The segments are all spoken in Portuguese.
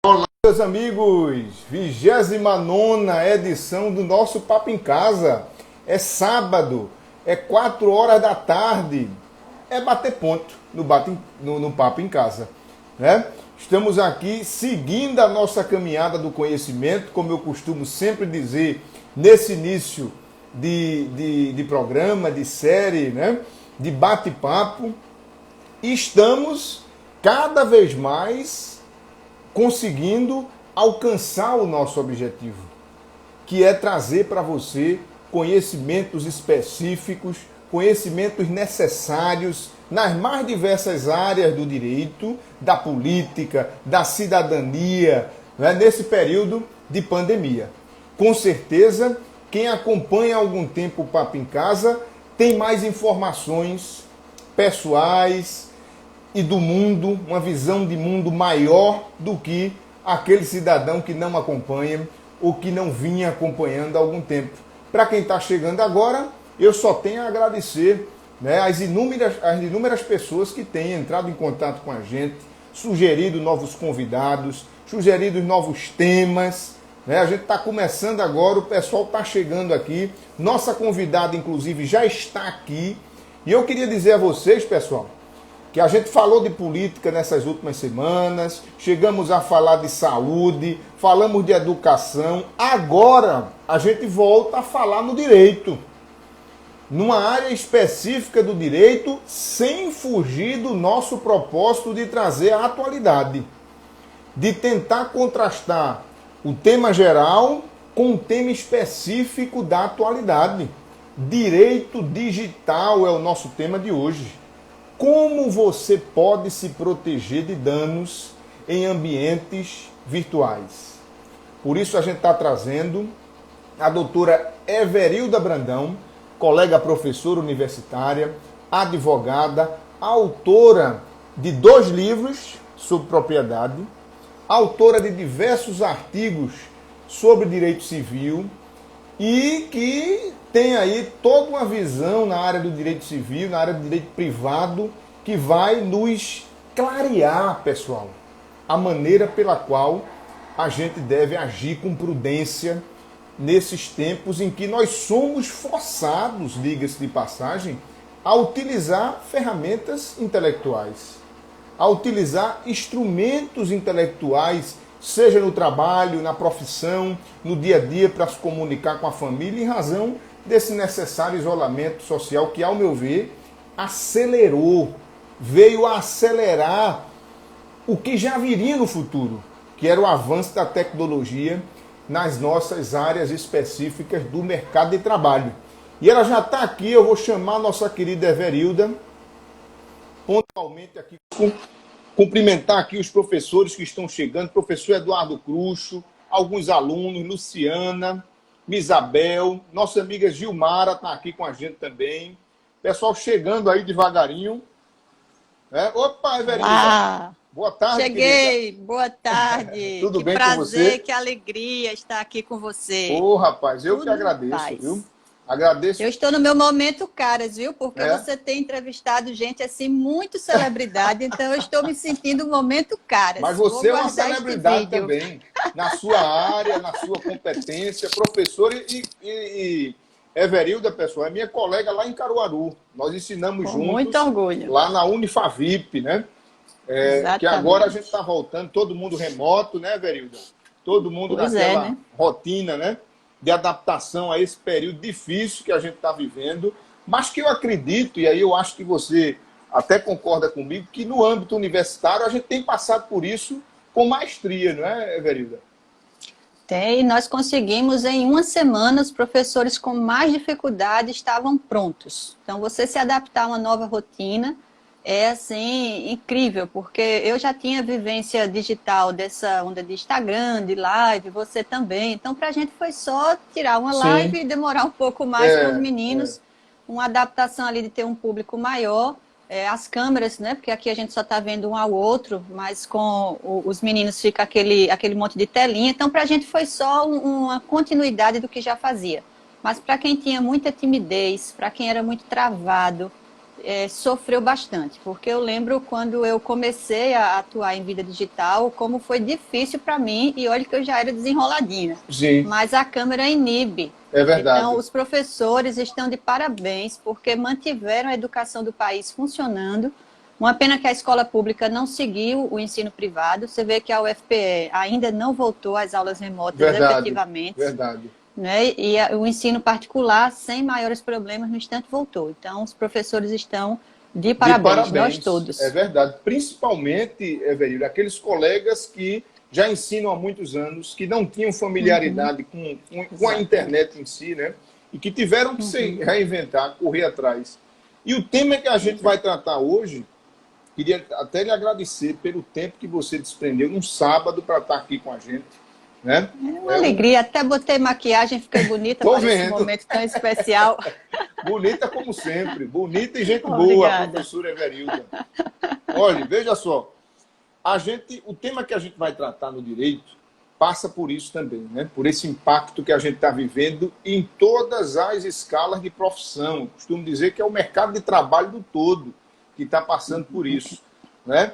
Olá, meus amigos! 29ª edição do nosso Papo em Casa. É sábado, é 4 horas da tarde. É bater ponto no Papo em Casa, né? Estamos aqui seguindo a nossa caminhada do conhecimento, como eu costumo sempre dizer nesse início de programa, de série, né? De bate-papo. E estamos cada vez mais conseguindo alcançar o nosso objetivo, que é trazer para você conhecimentos específicos, conhecimentos necessários nas mais diversas áreas do direito, da política, da cidadania, né, nesse período de pandemia. Com certeza, quem acompanha há algum tempo o Papo em Casa tem mais informações pessoais e do mundo, uma visão de mundo maior do que aquele cidadão que não acompanha ou que não vinha acompanhando há algum tempo. Para quem está chegando agora, eu só tenho a agradecer, né, as inúmeras pessoas que têm entrado em contato com a gente, sugerido novos convidados, sugerido novos temas, né? A gente está começando agora, o pessoal está chegando aqui, nossa convidada, inclusive, já está aqui. E eu queria dizer a vocês, pessoal, que a gente falou de política nessas últimas semanas, chegamos a falar de saúde, falamos de educação, agora a gente volta a falar no direito, numa área específica do direito, sem fugir do nosso propósito de trazer a atualidade, de tentar contrastar o tema geral com o tema específico da atualidade. Direito digital é o nosso tema de hoje. Como você pode se proteger de danos em ambientes virtuais? Por isso a gente está trazendo a doutora Everilda Brandão, colega professora universitária, advogada, autora de 2 livros sobre propriedade, autora de diversos artigos sobre direito civil e que tem aí toda uma visão na área do direito civil, na área do direito privado, que vai nos clarear, pessoal, a maneira pela qual a gente deve agir com prudência nesses tempos em que nós somos forçados, diga-se de passagem, a utilizar ferramentas intelectuais, a utilizar instrumentos intelectuais, seja no trabalho, na profissão, no dia a dia, para se comunicar com a família, em razão desse necessário isolamento social que, ao meu ver, veio a acelerar o que já viria no futuro, que era o avanço da tecnologia nas nossas áreas específicas do mercado de trabalho. E ela já está aqui, eu vou chamar a nossa querida Everilda, pontualmente aqui, cumprimentar aqui os professores que estão chegando, professor Eduardo Cruxo, alguns alunos, Luciana, Misabel, nossa amiga Gilmara está aqui com a gente também. Pessoal chegando aí devagarinho. Opa, Everilda. Olá. Boa tarde, cheguei, querida. Boa tarde. Tudo que bem prazer, com você? que alegria estar aqui com você. Ô, rapaz, eu Tudo que agradeço, paz. viu? Agradeço. Eu estou no meu momento caras, viu? Porque você tem entrevistado gente assim, muito celebridade, então eu estou me sentindo no momento caras. Mas você é uma celebridade também, na sua área, na sua competência, professora e Everilda, pessoal, é minha colega lá em Caruaru. Nós ensinamos Com juntos. muito orgulho. Lá na Unifavip, né? Que agora a gente está voltando, todo mundo remoto, né, Everilda? Todo mundo naquela rotina, né? De adaptação a esse período difícil que a gente está vivendo, mas que eu acredito, e aí eu acho que você até concorda comigo, que no âmbito universitário a gente tem passado por isso com maestria, não é, Everilda? Tem, nós conseguimos em 1 semana, os professores com mais dificuldade estavam prontos. Então, você se adaptar a uma nova rotina é, assim, incrível, porque eu já tinha vivência digital dessa onda de Instagram, de live, você também. Então, para a gente foi só tirar uma live e demorar um pouco mais com os meninos, uma adaptação ali de ter um público maior. As câmeras, né? Porque aqui a gente só está vendo um ao outro, mas com os meninos fica aquele monte de telinha. Então, para a gente foi só uma continuidade do que já fazia. Mas para quem tinha muita timidez, para quem era muito travado, sofreu bastante, porque eu lembro quando eu comecei a atuar em vida digital, como foi difícil para mim, e olha que eu já era desenroladinha, Sim, mas a câmera inibe. é Então, verdade. os professores estão de parabéns, porque mantiveram a educação do país funcionando. Uma pena que a escola pública não seguiu o ensino privado. Você vê que a UFPE ainda não voltou às aulas remotas Verdade, efetivamente, verdade. né? E o ensino particular, sem maiores problemas, no instante voltou. Então, os professores estão de De parabéns, nós parabéns, é todos. verdade. Principalmente, Everildo, aqueles colegas que já ensinam há muitos anos, que não tinham Uhum, familiaridade com a exatamente. internet em si, né? E que tiveram que se Uhum. reinventar, correr atrás. E o tema que a gente vai tratar hoje, queria até lhe agradecer pelo tempo que você desprendeu num sábado para estar aqui com a gente, né? É uma É um, alegria. Até botei maquiagem, fiquei bonita tô para esse vendo, momento tão especial. bonita como sempre, bonita e gente boa, a Obrigada. professora Everilda. Olha, veja só, o tema que a gente vai tratar no direito passa por isso também, né? Por esse impacto que a gente está vivendo em todas as escalas de profissão. Eu costumo dizer que é o mercado de trabalho do todo que está passando por isso, né?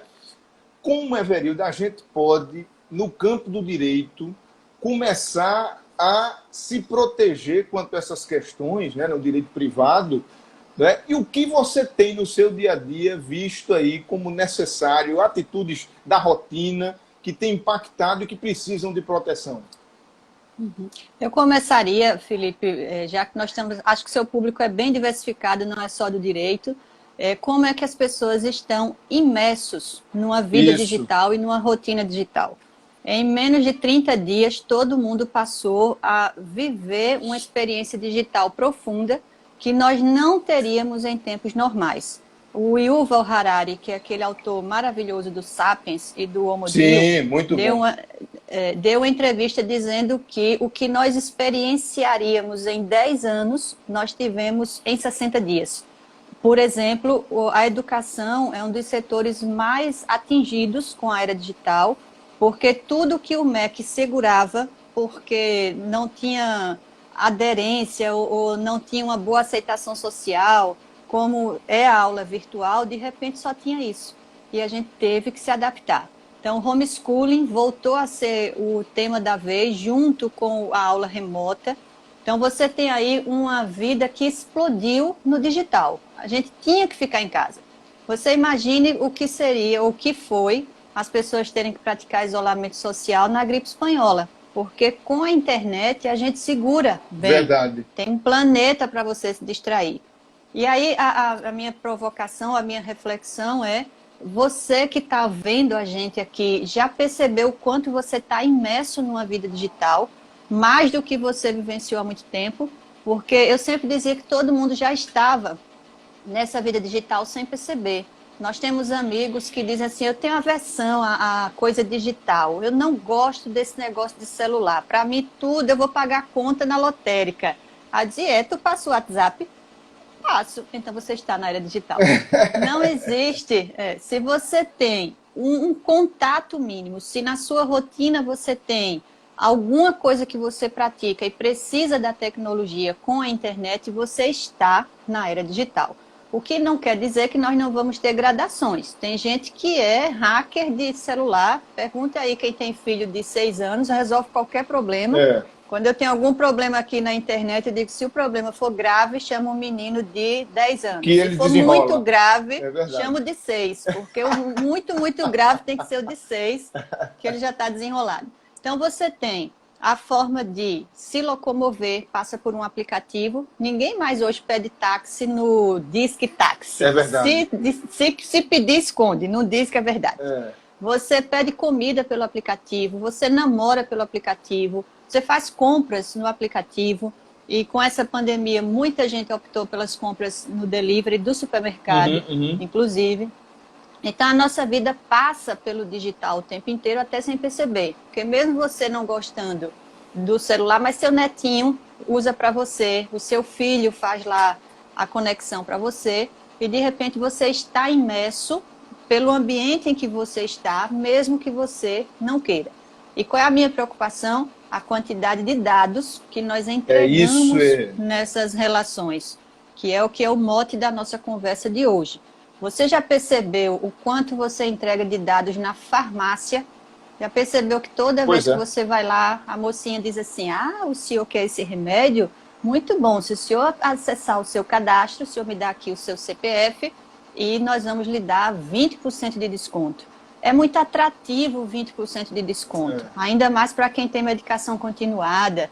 Como, Everildo, a gente pode, no campo do direito, começar a se proteger quanto a essas questões, né, no direito privado, né? E o que você tem no seu dia a dia visto aí como necessário, atitudes da rotina que têm impactado e que precisam de proteção? Eu começaria, Felipe, já que nós temos, acho que seu público é bem diversificado, não é só do direito, como é que as pessoas estão imersos numa vida Isso. digital e numa rotina digital? Em menos de 30 dias, todo mundo passou a viver uma experiência digital profunda que nós não teríamos em tempos normais. O Yuval Harari, que é aquele autor maravilhoso do Sapiens e do Homo Deus, Sim, muito deu bom. uma, deu uma entrevista dizendo que o que nós experienciaríamos em 10 anos, nós tivemos em 60 dias. Por exemplo, a educação é um dos setores mais atingidos com a era digital, porque tudo que o MEC segurava, porque não tinha aderência ou não tinha uma boa aceitação social, como é a aula virtual, de repente só tinha isso. E a gente teve que se adaptar. Então, o homeschooling voltou a ser o tema da vez, junto com a aula remota. Então, você tem aí uma vida que explodiu no digital. A gente tinha que ficar em casa. Você imagine o que seria, o que foi, as pessoas terem que praticar isolamento social na gripe espanhola. Porque com a internet a gente segura bem. Verdade. Tem um planeta para você se distrair. E aí a minha provocação, a minha reflexão é: você que está vendo a gente aqui, já percebeu o quanto você está imerso numa vida digital, mais do que você vivenciou há muito tempo? Porque eu sempre dizia que todo mundo já estava nessa vida digital sem perceber. Nós temos amigos que dizem assim: eu tenho aversão à coisa digital, eu não gosto desse negócio de celular. Para mim, tudo, eu vou pagar a conta na lotérica. A dieta, tu passa o WhatsApp? Passo. Então você está na era digital. Não existe. Se você tem um contato mínimo, se na sua rotina você tem alguma coisa que você pratica e precisa da tecnologia com a internet, você está na era digital. O que não quer dizer que nós não vamos ter gradações. Tem gente que é hacker de celular. Pergunta aí quem tem filho de 6 anos, resolve qualquer problema. É, Quando eu tenho algum problema aqui na internet, eu digo que se o problema for grave, chamo um menino de 10 que anos. Se ele for muito desenrola. grave, É verdade. chamo de 6, porque o muito, muito grave tem que ser o de 6, que ele já está desenrolado. Então, você tem a forma de se locomover, passa por um aplicativo. Ninguém mais hoje pede táxi no Disque É Táxi. verdade. Se pedir, esconde, não diz que é verdade. É. Você pede comida pelo aplicativo, você namora pelo aplicativo, você faz compras no aplicativo. E com essa pandemia, muita gente optou pelas compras no delivery do Uhum, supermercado, uhum. inclusive. Então, a nossa vida passa pelo digital o tempo inteiro, até sem perceber. Porque mesmo você não gostando do celular, mas seu netinho usa para você, o seu filho faz lá a conexão para você, e de repente você está imerso pelo ambiente em que você está, mesmo que você não queira. E qual é a minha preocupação? A quantidade de dados que nós É isso, entregamos é. nessas relações. que é o mote da nossa conversa de hoje. Você já percebeu o quanto você entrega de dados na farmácia? Já percebeu que toda vez que você vai lá, a mocinha diz assim, o senhor quer esse remédio? Muito bom, se o senhor acessar o seu cadastro, o senhor me dá aqui o seu CPF e nós vamos lhe dar 20% de desconto. É muito atrativo 20% de desconto, ainda mais para quem tem medicação continuada,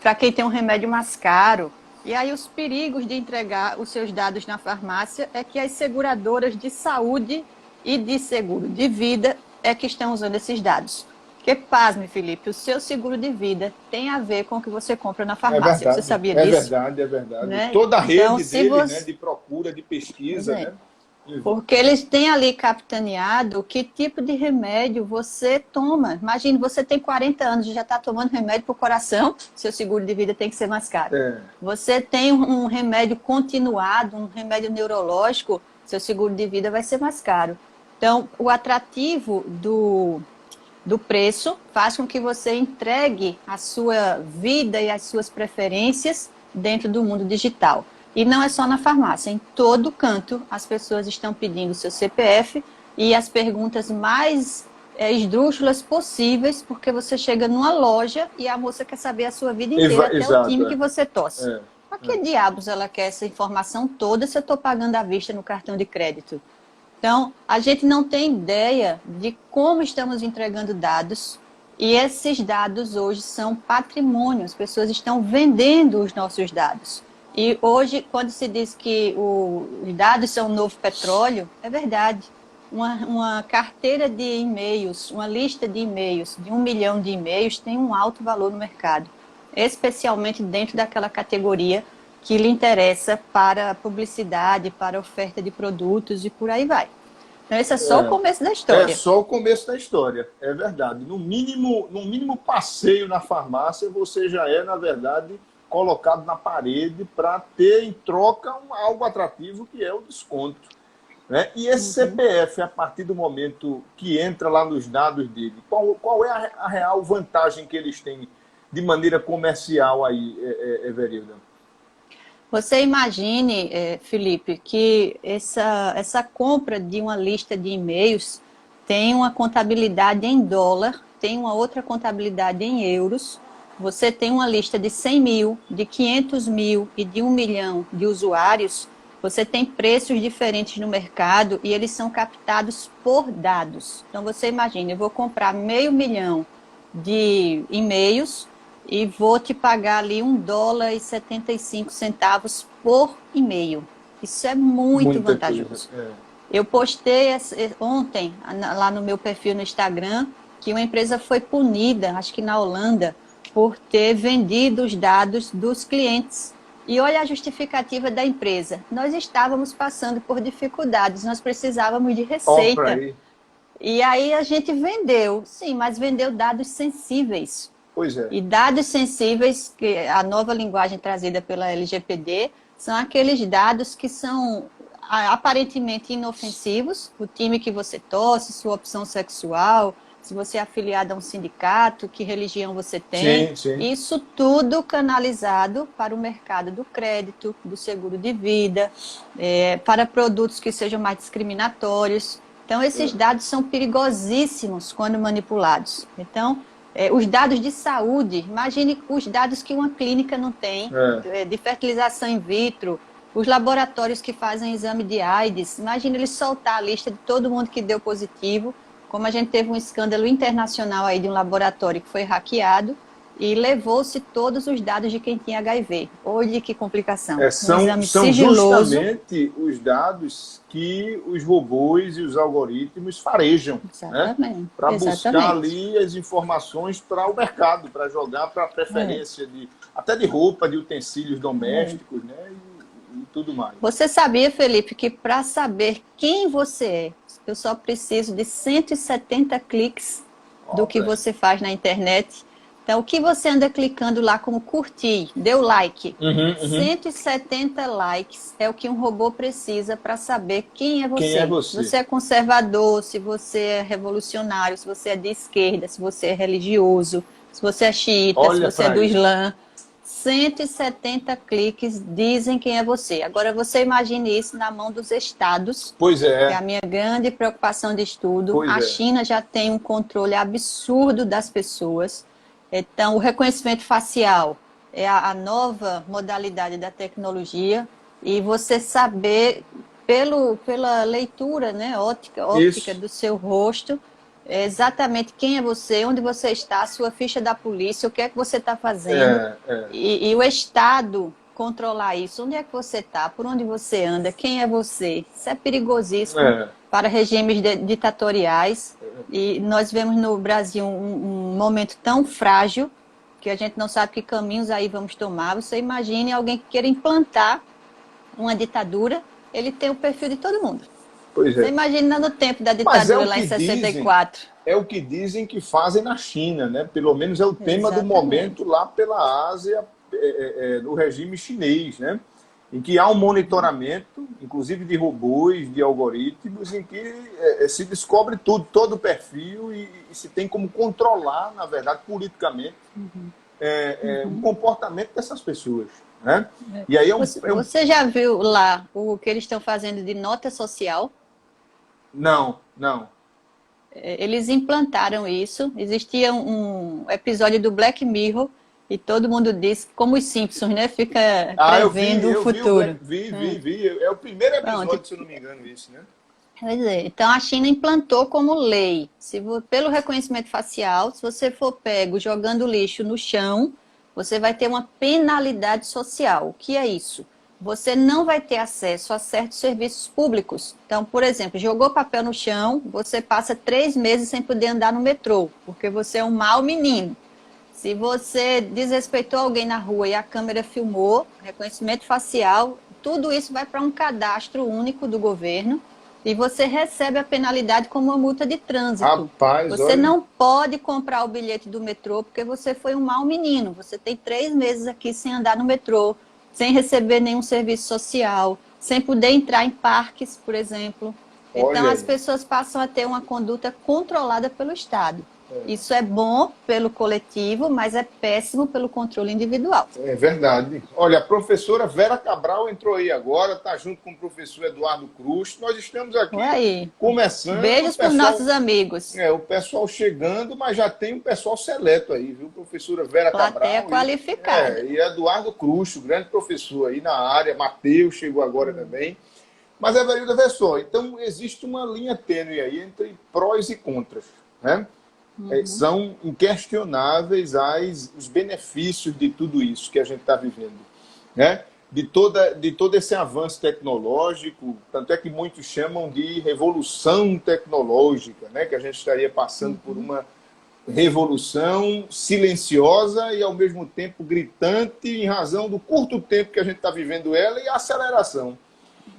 para quem tem um remédio mais caro. E aí os perigos de entregar os seus dados na farmácia é que as seguradoras de saúde e de seguro de vida é que estão usando esses dados. Porque, pasme, Felipe, o seu seguro de vida tem a ver com o que você compra na farmácia. Você sabia disso? É verdade. Né? Toda a rede então, dele, né, de procura, de pesquisa, né? Porque eles têm ali capitaneado que tipo de remédio você toma. Imagine, você tem 40 anos e já está tomando remédio para o coração, seu seguro de vida tem que ser mais caro. Você tem um remédio continuado, um remédio neurológico, seu seguro de vida vai ser mais caro. Então, o atrativo do preço faz com que você entregue a sua vida e as suas preferências dentro do mundo digital. E não é só na farmácia, em todo canto as pessoas estão pedindo seu CPF e as perguntas mais esdrúxulas possíveis, porque você chega numa loja e a moça quer saber a sua vida inteira, até o time que você torce. Para que diabos ela quer essa informação toda se eu estou pagando à vista no cartão de crédito? Então, a gente não tem ideia de como estamos entregando dados e esses dados hoje são patrimônio, as pessoas estão vendendo os nossos dados. E hoje, quando se diz que os dados são o novo petróleo, é verdade. Uma carteira de e-mails, uma lista de e-mails, de 1 milhão de e-mails, tem um alto valor no mercado, especialmente dentro daquela categoria que lhe interessa para publicidade, para oferta de produtos e por aí vai. Então, esse é só o começo da história. É só o começo da história, é verdade. No mínimo passeio na farmácia, você já é, na verdade, colocado na parede para ter em troca algo atrativo que é o desconto. Né? E esse CPF, a partir do momento que entra lá nos dados dele, qual é a real vantagem que eles têm de maneira comercial aí, Everilda? Você imagine, Felipe, que essa compra de uma lista de e-mails tem uma contabilidade em dólar, tem uma outra contabilidade em euros. Você tem uma lista de 100 mil, de 500 mil e de 1 milhão de usuários. Você tem preços diferentes no mercado e eles são captados por dados. Então, você imagina, eu vou comprar 500 mil de e-mails e vou te pagar ali $1,75 por e-mail. Isso é muito vantajoso. Eu postei ontem lá no meu perfil no Instagram que uma empresa foi punida, acho que na Holanda, por ter vendido os dados dos clientes. E olha a justificativa da empresa. Nós estávamos passando por dificuldades, nós precisávamos de receita. E aí a gente vendeu, sim, mas vendeu dados sensíveis. Pois é. E dados sensíveis, que a nova linguagem trazida pela LGPD, são aqueles dados que são aparentemente inofensivos, o time que você torce, sua opção sexual, se você é afiliado a um sindicato, que religião você tem. Sim. Isso tudo canalizado para o mercado do crédito, do seguro de vida, para produtos que sejam mais discriminatórios. Então, esses dados são perigosíssimos quando manipulados. Então, os dados de saúde, imagine os dados que uma clínica não tem, de fertilização in vitro, os laboratórios que fazem exame de AIDS, imagine eles soltar a lista de todo mundo que deu positivo, como a gente teve um escândalo internacional aí de um laboratório que foi hackeado e levou-se todos os dados de quem tinha HIV. Olha que complicação. São justamente os dados que os robôs e os algoritmos farejam, né? Para buscar ali as informações para o mercado, para jogar para a preferência até de roupa, de utensílios domésticos, né? E tudo mais. Você sabia, Felipe, que para saber quem você é, eu só preciso de 170 cliques do que você faz na internet. Então, o que você anda clicando lá como curtir, deu like. 170 likes é o que um robô precisa para saber quem é você. Quem é você? Se você é conservador, se você é revolucionário, se você é de esquerda, se você é religioso, se você é xiita, se você é do Islã. 170 cliques dizem quem é você. Agora, você imagine isso na mão dos estados, Pois que é é, a minha grande preocupação de estudo. pois A é. China já tem um controle absurdo das pessoas. Então, o reconhecimento facial é a nova modalidade da tecnologia. E você saber, pela leitura, né, óptica Isso. do seu rosto, exatamente quem é você, onde você está, a sua ficha da polícia, o que é que você está fazendo. É, é, E o Estado controlar isso. Onde é que você está? Por onde você anda? Quem é você? Isso é perigosíssimo é. para regimes ditatoriais. E nós vemos no Brasil um momento tão frágil que a gente não sabe que caminhos aí vamos tomar. Você imagine alguém que queira implantar uma ditadura, ele tem o perfil de todo mundo. Pois Você é. imagina no tempo da Mas é ditadura o lá em que dizem, 64. é o que dizem que fazem na China, né? Pelo menos é o tema do momento Exatamente. lá pela Ásia, no regime chinês, né? Em que há um monitoramento, inclusive de robôs, de algoritmos, em que se descobre tudo, todo o perfil e se tem como controlar, na verdade, politicamente, o comportamento dessas pessoas, né? E aí Você já viu lá o que eles estão fazendo de nota social? Não, não. Eles implantaram isso. Existia um episódio do Black Mirror e todo mundo disse, como os Simpsons, né? Fica Ah, prevendo o eu vi o Black, futuro. vi. É o primeiro Pronto. episódio, se eu não me engano, isso, né? Quer dizer, então a China implantou como lei, pelo reconhecimento facial, se você for pego jogando lixo no chão, você vai ter uma penalidade social. O que é isso? Você não vai ter acesso a certos serviços públicos. Então, por exemplo, jogou papel no chão, você passa 3 meses sem poder andar no metrô, porque você é um mau menino. Se você desrespeitou alguém na rua e a câmera filmou, reconhecimento facial, tudo isso vai para um cadastro único do governo e você recebe a penalidade como uma multa de trânsito. Rapaz, Você olha. não pode comprar o bilhete do metrô porque você foi um mau menino. Você tem 3 meses aqui sem andar no metrô, sem receber nenhum serviço social, sem poder entrar em parques, por exemplo. Então, Olha as aí. pessoas passam a ter uma conduta controlada pelo Estado. Isso é bom pelo coletivo, mas é péssimo pelo controle individual. É verdade. Olha, a professora Vera Cabral entrou aí agora, está junto com o professor Eduardo Cruz. Nós estamos aqui Olha aí. começando, Beijos para os nossos amigos. o pessoal chegando, mas já tem um pessoal seleto aí, viu? Professora Vera Plateia Cabral qualificada. e Eduardo Cruz, o grande professor aí na área. Matheus chegou agora também. Mas, Everilda, vê só, então existe uma linha tênue aí entre prós e contras, né? São inquestionáveis os benefícios de tudo isso que a gente está vivendo, né? De todo esse avanço tecnológico, tanto é que muitos chamam de revolução tecnológica, né? Que a gente estaria passando por uma revolução silenciosa e, ao mesmo tempo, gritante em razão do curto tempo que a gente está vivendo ela e a aceleração.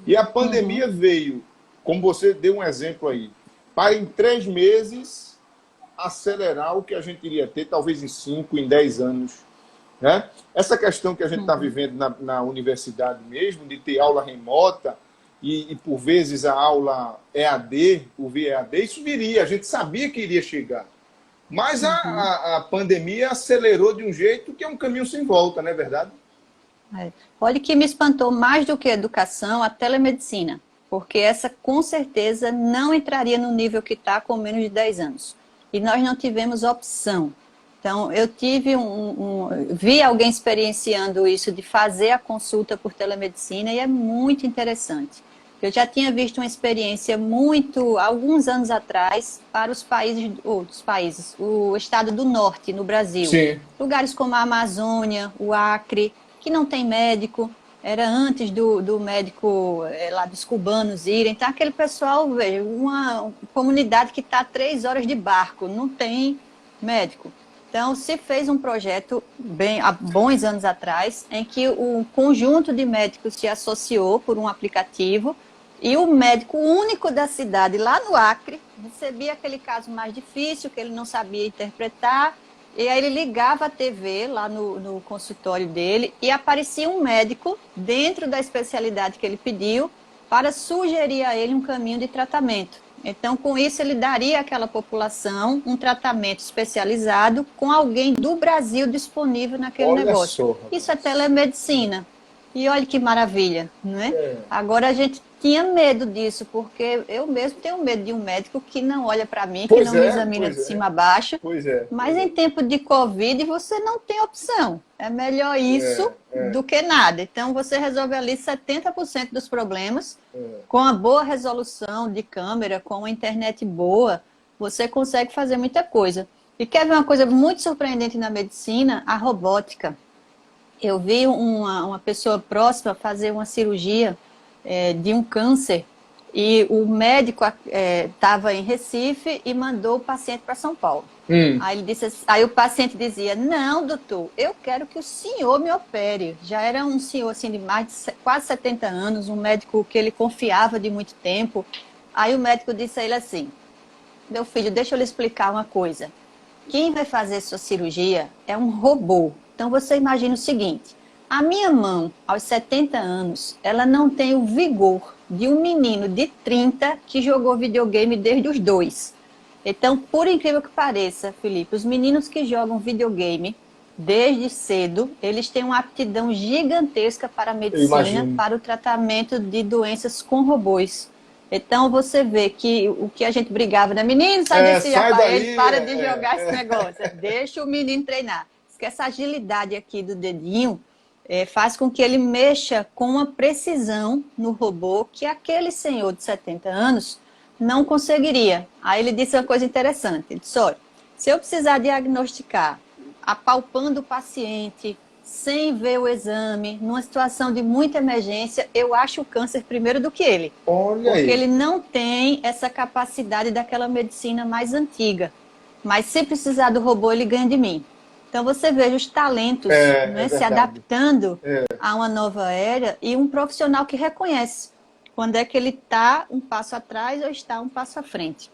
E a pandemia veio, como você deu um exemplo aí, para em 3 meses acelerar o que a gente iria ter, talvez em 5, em 10 anos. Né? Essa questão que a gente está vivendo na universidade mesmo, de ter aula remota e, por vezes, a aula EAD, o VEAD, isso viria, a gente sabia que iria chegar. Mas a pandemia acelerou de um jeito que é um caminho sem volta, não é verdade? Olha, que me espantou mais do que a educação, a telemedicina, porque essa com certeza não entraria no nível que está com menos de 10 anos. E nós não tivemos opção. Então, eu vi alguém experienciando isso de fazer a consulta por telemedicina e é muito interessante. Eu já tinha visto uma experiência alguns anos atrás, para outros países, o estado do norte, no Brasil. Sim. Lugares como a Amazônia, o Acre, que não tem médico, era antes do médico lá dos cubanos irem. Então, aquele pessoal, veja, uma comunidade que está a 3 horas de barco, não tem médico. Então, se fez um projeto há bons anos atrás, em que o conjunto de médicos se associou por um aplicativo e o médico único da cidade, lá no Acre, recebia aquele caso mais difícil, que ele não sabia interpretar, e aí ele ligava a TV lá no consultório dele e aparecia um médico dentro da especialidade que ele pediu para sugerir a ele um caminho de tratamento. Então, com isso, ele daria àquela população um tratamento especializado com alguém do Brasil disponível naquele Olha negócio. só, Isso é rapaz. telemedicina. E olha que maravilha, não é? Agora a gente tinha medo disso, porque eu mesmo tenho medo de um médico que não olha para mim, que Pois não me é, examina pois de é, cima a baixo. pois é, Mas pois em é. tempo de Covid você não tem opção. É melhor isso do que nada. Então você resolve ali 70% dos problemas com a boa resolução de câmera, com a internet boa, você consegue fazer muita coisa. E quer ver uma coisa muito surpreendente na medicina? A robótica. Eu vi uma pessoa próxima fazer uma cirurgia de um câncer e o médico estava em Recife e mandou o paciente para São Paulo. Hum. Aí, ele disse, aí o paciente dizia, não, doutor, eu quero que o senhor me opere. Já era um senhor assim, de mais de quase 70 anos, um médico que ele confiava de muito tempo. Aí o médico disse a ele assim, meu filho, deixa eu lhe explicar uma coisa. Quem vai fazer sua cirurgia é um robô. Então você imagina o seguinte: a minha mão, aos 70 anos, ela não tem o vigor de um menino de 30 que jogou videogame desde os 2. Então, por incrível que pareça, Felipe, os meninos que jogam videogame desde cedo, eles têm uma aptidão gigantesca para a Eu medicina, imagino. para o tratamento de doenças com robôs. Então você vê que o que a gente brigava, né? Menino, sai desse Sai aparelho, daí. para de jogar esse negócio. Deixa o menino treinar. Diz que essa agilidade aqui do dedinho faz com que ele mexa com uma precisão no robô que aquele senhor de 70 anos não conseguiria. Aí ele disse uma coisa interessante. Ele disse, olha, se eu precisar diagnosticar apalpando o paciente, sem ver o exame, numa situação de muita emergência, eu acho o câncer primeiro do que ele. Olha Porque aí. ele não tem essa capacidade daquela medicina mais antiga. Mas se precisar do robô, ele ganha de mim. Então você veja os talentos, É né, se verdade. adaptando a uma nova era e um profissional que reconhece quando é que ele está um passo atrás ou está um passo à frente.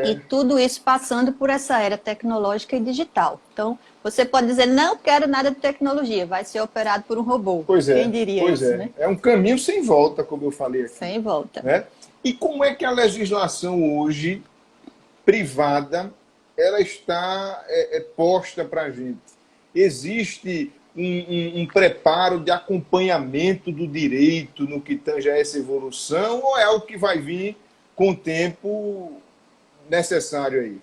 E tudo isso passando por essa era tecnológica e digital. Então, você pode dizer, não quero nada de tecnologia, vai ser operado por um robô. Pois Quem é, diria pois isso, é. né? É um caminho sem volta, como eu falei aqui, Sem volta. né? E como é que a legislação hoje, privada, ela está posta para a gente? Existe um preparo de acompanhamento do direito no que tange a essa evolução ou é algo que vai vir com o tempo necessário aí?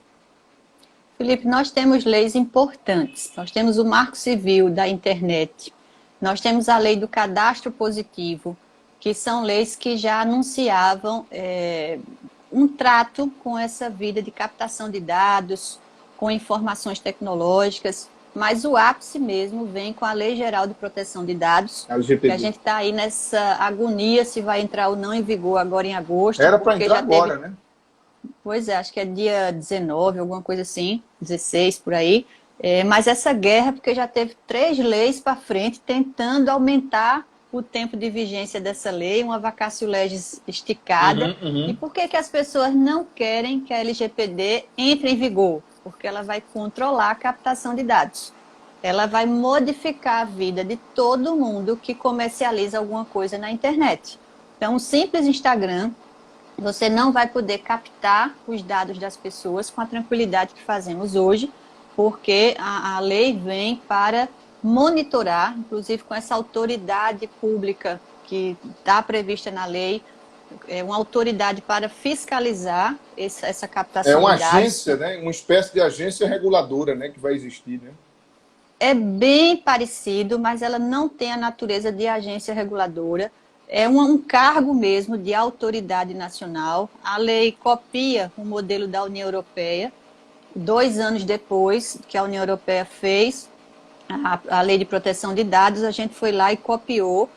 Felipe, nós temos leis importantes. Nós temos o Marco Civil da Internet. Nós temos a lei do cadastro positivo, que são leis que já anunciavam um trato com essa vida de captação de dados, com informações tecnológicas, mas o ápice mesmo vem com a Lei Geral de Proteção de Dados, que a LGPD. gente está aí nessa agonia se vai entrar ou não em vigor agora em agosto, Era para porque entrar já teve. agora, né? Pois é, acho que é dia 19, alguma coisa assim, 16 por aí. Mas essa guerra, porque já teve 3 leis para frente tentando aumentar o tempo de vigência dessa lei, uma vacatio legis esticada. E por que que as pessoas não querem que a LGPD entre em vigor? Porque ela vai controlar a captação de dados. Ela vai modificar a vida de todo mundo que comercializa alguma coisa na internet. Então, um simples Instagram, você não vai poder captar os dados das pessoas com a tranquilidade que fazemos hoje, porque a lei vem para monitorar, inclusive com essa autoridade pública que está prevista na lei, uma autoridade para fiscalizar essa É captação uma de dados. agência, né? Uma espécie de agência reguladora, né? Que vai existir, né? É bem parecido, mas ela não tem a natureza de agência reguladora. É um cargo mesmo de autoridade nacional. A lei copia o modelo da União Europeia. 2 anos depois que a União Europeia fez a lei de proteção de dados, a gente foi lá e copiou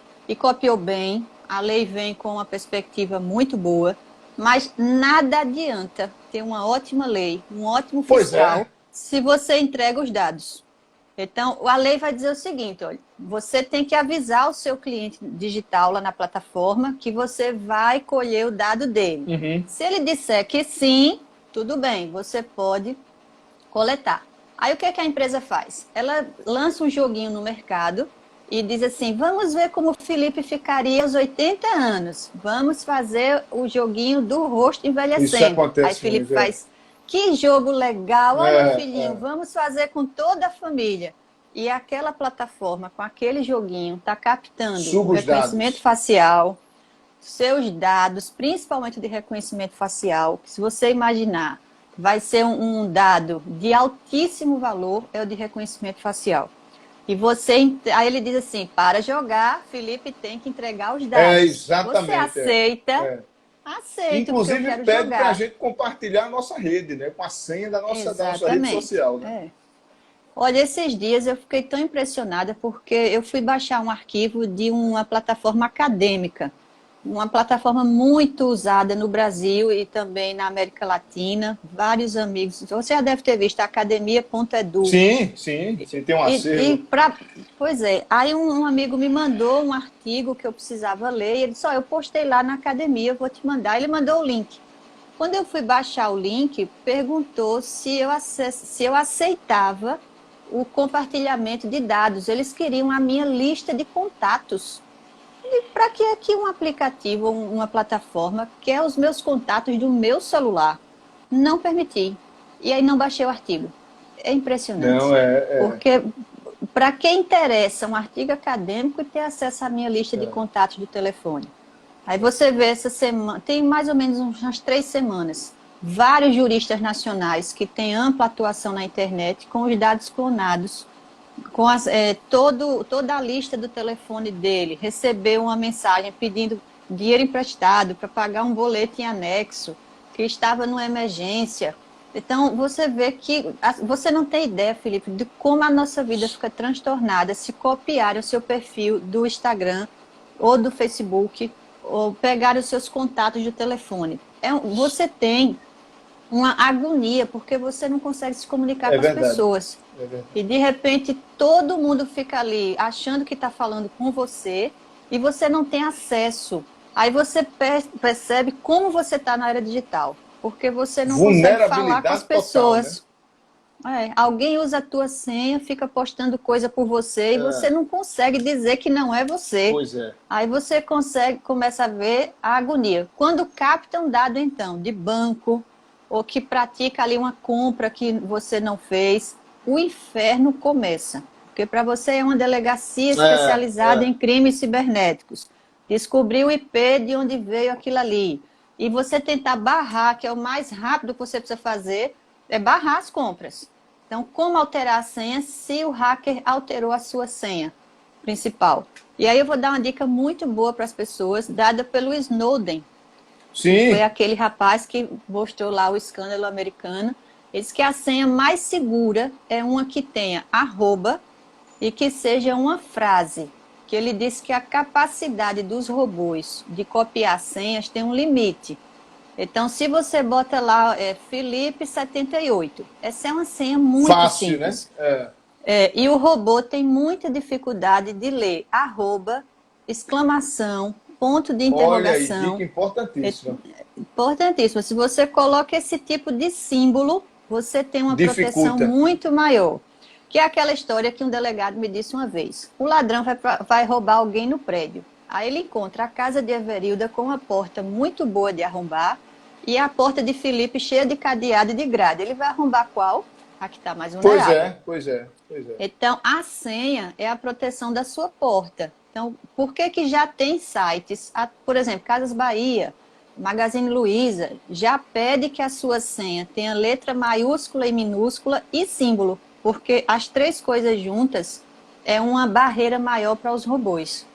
bem. A lei vem com uma perspectiva muito boa, mas nada adianta ter uma ótima lei, um ótimo Pois é. fiscal, se você entrega os dados. Então, a lei vai dizer o seguinte, olha, você tem que avisar o seu cliente digital lá na plataforma que você vai colher o dado dele. Se ele disser que sim, tudo bem, você pode coletar. Aí o que é que a empresa faz? Ela lança um joguinho no mercado e diz assim, vamos ver como o Felipe ficaria aos 80 anos. Vamos fazer o joguinho do rosto Isso envelhecendo. Aí acontece Felipe muito, é. faz, que jogo legal, olha É, filhinho, é. vamos fazer com toda a família. E aquela plataforma, com aquele joguinho, está captando o Suga os reconhecimento dados. facial, seus dados, principalmente de reconhecimento facial, que se você imaginar, vai ser um dado de altíssimo valor, é o de reconhecimento facial. E você, aí ele diz assim, para jogar, Felipe tem que entregar os É, dados. Você exatamente. É. aceita? É. Aceito, porque eu Inclusive, quero pede para a jogar. gente compartilhar a nossa rede, né? Com a senha da nossa rede Exatamente. social, né? É. Olha, esses dias eu fiquei tão impressionada porque eu fui baixar um arquivo de uma plataforma acadêmica, uma plataforma muito usada no Brasil e também na América Latina. Vários amigos, você já deve ter visto, a academia.edu. Sim, sim, sim, tem um acervo. Pois é, aí um amigo me mandou um artigo que eu precisava ler e ele disse, eu postei lá na academia, eu vou te mandar. Ele mandou o link. Quando eu fui baixar o link, perguntou se eu aceitava o compartilhamento de dados. Eles queriam a minha lista de contatos. E para que aqui um aplicativo, uma plataforma, quer os meus contatos do meu celular? Não permiti. E aí não baixei o artigo. É Não, impressionante. é. Porque para quem interessa um artigo acadêmico e ter acesso à minha lista de contatos do telefone. Aí você vê essa semana, tem mais ou menos umas 3 semanas, vários juristas nacionais que têm ampla atuação na internet com os dados clonados, com toda a lista do telefone dele, recebeu uma mensagem pedindo dinheiro emprestado para pagar um boleto em anexo, que estava numa emergência. Então, você vê que você não tem ideia, Felipe, de como a nossa vida fica transtornada se copiarem o seu perfil do Instagram ou do Facebook, ou pegar os seus contatos de telefone. Você tem uma agonia, porque você não consegue se comunicar É com as verdade. pessoas. É verdade. E de repente todo mundo fica ali achando que está falando com você e você não tem acesso. Aí você percebe como você está na era digital, porque você não consegue falar com as Vulnerabilidade total, né? pessoas. Alguém usa a tua senha, fica postando coisa por você e você não consegue dizer que não é você. Pois é. Aí você começa a ver a agonia. Quando capta um dado, então, de banco, ou que pratica ali uma compra que você não fez, o inferno começa. Porque para você é uma delegacia especializada em crimes cibernéticos. Descobrir o IP de onde veio aquilo ali. E você tentar barrar, que é o mais rápido que você precisa fazer, é barrar as compras. Então, como alterar a senha se o hacker alterou a sua senha principal? E aí eu vou dar uma dica muito boa para as pessoas, dada pelo Snowden, que foi Sim. aquele rapaz que mostrou lá o escândalo americano. Ele disse que a senha mais segura é uma que tenha arroba e que seja uma frase. Que ele disse que a capacidade dos robôs de copiar senhas tem um limite. Então, se você bota lá Felipe78, essa é uma senha muito Fácil, né? simples. E o robô tem muita dificuldade de ler arroba, exclamação, ponto de Olha aí, interrogação. dica importantíssima. Importantíssimo. Se você coloca esse tipo de símbolo, você tem uma proteção Dificulta. muito maior. Que é aquela história que um delegado me disse uma vez. O ladrão vai roubar alguém no prédio. Aí ele encontra a casa de Everilda com uma porta muito boa de arrombar e a porta de Felipe cheia de cadeado e de grade. Ele vai arrombar qual? A que está mais vulnerável. Pois é. Então, a senha é a proteção da sua porta. Então, por que já tem sites, por exemplo, Casas Bahia, Magazine Luiza, já pede que a sua senha tenha letra maiúscula e minúscula e símbolo, porque as 3 coisas juntas é uma barreira maior para os robôs.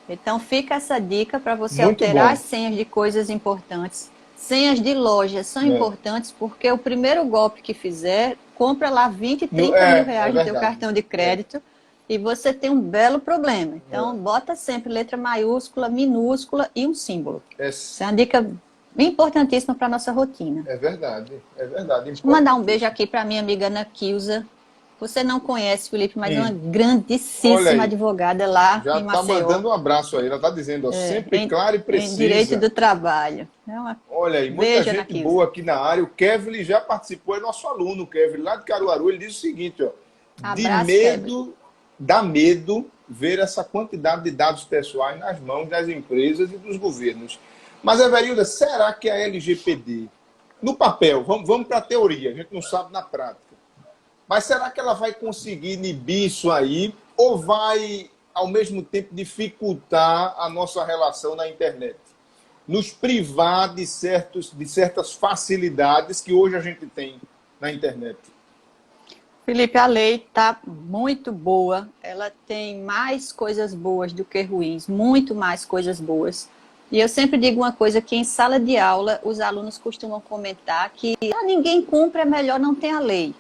Então, fica essa dica para você Muito alterar bom. as senhas de coisas importantes. Senhas de lojas são importantes porque o primeiro golpe que fizer, compra lá 20, 30 mil reais no teu cartão de crédito e você tem um belo problema. Então, bota sempre letra maiúscula, minúscula e um símbolo. Essa é uma dica importantíssima para a nossa rotina. É verdade. Deixa eu mandar um beijo aqui para minha amiga Ana Kilza. Você não conhece, Felipe, mas é uma grandíssima advogada lá já em Maceió. Já está mandando um abraço aí. Ela está dizendo, sempre claro e preciso. Em direito do trabalho. Olha aí, muita gente boa aqui na área. O Kevin já participou, é nosso aluno, o Kevin, lá de Caruaru. Ele diz o seguinte, ó. Abraço, dá medo ver essa quantidade de dados pessoais nas mãos das empresas e dos governos. Mas, Everilda, será que a LGPD, no papel, vamos para a teoria, a gente não sabe na prática, mas será que ela vai conseguir inibir isso aí ou vai, ao mesmo tempo, dificultar a nossa relação na internet? Nos privar de certas facilidades que hoje a gente tem na internet? Felipe, a lei está muito boa, ela tem mais coisas boas do que ruins, muito mais coisas boas. E eu sempre digo uma coisa, que em sala de aula os alunos costumam comentar que ninguém cumpre, é melhor não ter a lei.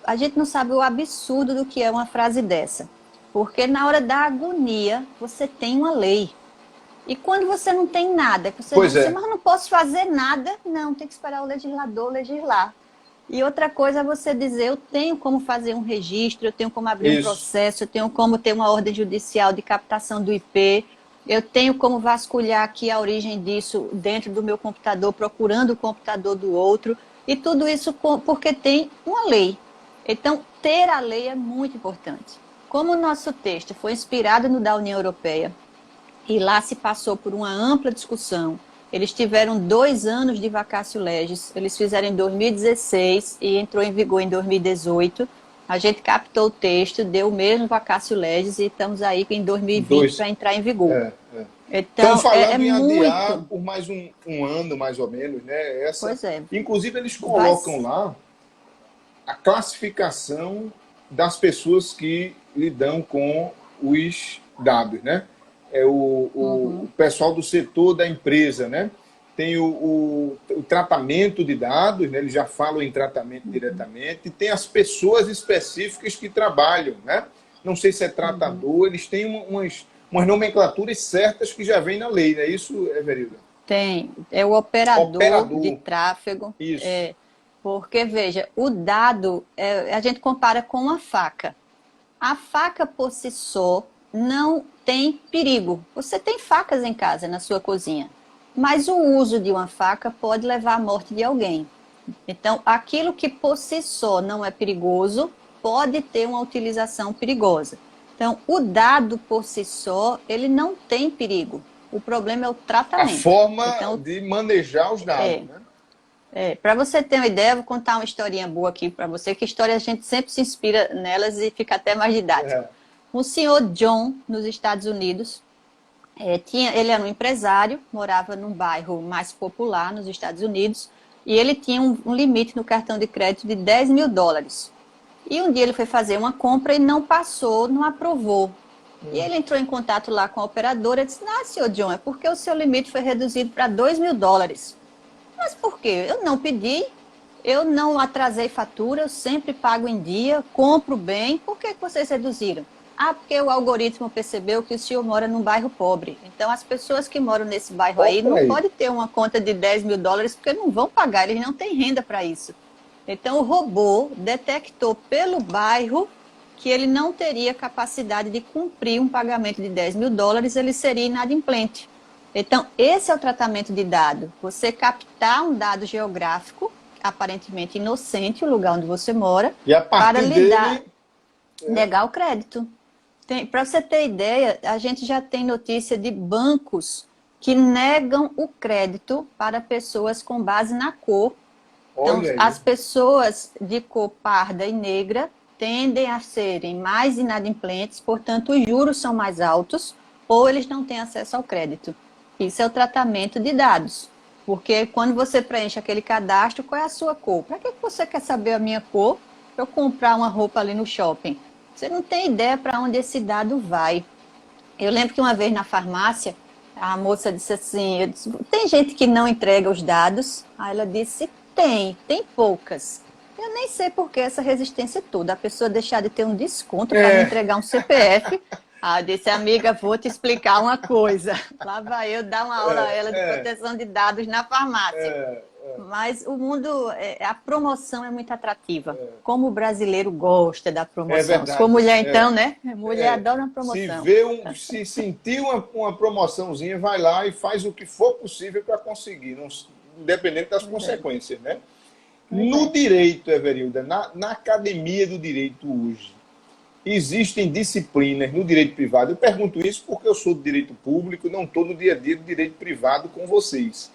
A gente não sabe o absurdo do que é uma frase dessa, porque na hora da agonia você tem uma lei. E quando você não tem nada, que você diz assim, mas eu não posso fazer nada, não, tem que esperar o legislador legislar. E outra coisa é você dizer, eu tenho como fazer um registro, eu tenho como abrir um processo, eu tenho como ter uma ordem judicial de captação do IP, eu tenho como vasculhar aqui a origem disso dentro do meu computador, procurando o computador do outro, e tudo isso porque tem uma lei. Então, ter a lei é muito importante. Como o nosso texto foi inspirado no da União Europeia, e lá se passou por uma ampla discussão, eles tiveram 2 anos de vacatio legis, eles fizeram em 2016 e entrou em vigor em 2018. A gente captou o texto, deu o mesmo vacatio legis e estamos aí em 2020 para entrar em vigor. Então, falando em adiar por mais um ano, mais ou menos, né? Pois é. Inclusive, eles colocam lá a classificação das pessoas que lidam com os dados, né? O pessoal do setor da empresa, né? Tem o tratamento de dados, né? Eles já falam em tratamento diretamente, e tem as pessoas específicas que trabalham, né? Não sei se é tratador, eles têm umas nomenclaturas certas que já vem na lei, não é isso, Everilda? Tem, é o operador de tráfego. Isso. Porque, veja, o dado, a gente compara com uma faca. A faca por si só não tem perigo. Você tem facas em casa, na sua cozinha. Mas o uso de uma faca pode levar à morte de alguém. Então, aquilo que por si só não é perigoso, pode ter uma utilização perigosa. Então, o dado por si só, ele não tem perigo. O problema é o tratamento. A forma de manejar os dados, né? Para você ter uma ideia, eu vou contar uma historinha boa aqui para você, que história a gente sempre se inspira nelas e fica até mais didático. O senhor John, nos Estados Unidos, ele era um empresário, morava num bairro mais popular nos Estados Unidos, e ele tinha um limite no cartão de crédito de $10.000. E um dia ele foi fazer uma compra e não passou, não aprovou. E ele entrou em contato lá com a operadora e disse, senhor John, é porque o seu limite foi reduzido para $2.000. Mas por quê? Eu não pedi, eu não atrasei fatura, eu sempre pago em dia, compro bem, por que vocês reduziram? Porque o algoritmo percebeu que o senhor mora num bairro pobre. Então, as pessoas que moram nesse bairro aí não podem ter uma conta de $10.000 porque não vão pagar, eles não têm renda para isso. Então, o robô detectou pelo bairro que ele não teria capacidade de cumprir um pagamento de $10.000, ele seria inadimplente. Então, esse é o tratamento de dado. Você captar um dado geográfico, aparentemente inocente, o lugar onde você mora, e a partir dele negar o crédito. Para você ter ideia, a gente já tem notícia de bancos que negam o crédito para pessoas com base na cor. Então, as pessoas de cor parda e negra tendem a serem mais inadimplentes, portanto, os juros são mais altos ou eles não têm acesso ao crédito. Isso é o tratamento de dados. Porque quando você preenche aquele cadastro, qual é a sua cor? Para que você quer saber a minha cor para eu comprar uma roupa ali no shopping? Você não tem ideia para onde esse dado vai. Eu lembro que uma vez na farmácia, a moça disse assim, tem gente que não entrega os dados? Aí ela disse, tem poucas. Eu nem sei por que essa resistência toda. A pessoa deixar de ter um desconto para me entregar um CPF. Eu disse, amiga, vou te explicar uma coisa. Lá vai eu dar uma aula a ela de proteção de dados na farmácia. Mas o mundo, a promoção é muito atrativa. Como o brasileiro gosta da promoção. Se for mulher, então, né? Mulher adora uma promoção. Se sentir uma promoçãozinha, vai lá e faz o que for possível para conseguir, independente das consequências, né? No direito, Everilda, na academia do direito hoje, existem disciplinas no direito privado. Eu pergunto isso porque eu sou do direito público, não estou no dia a dia do direito privado com vocês.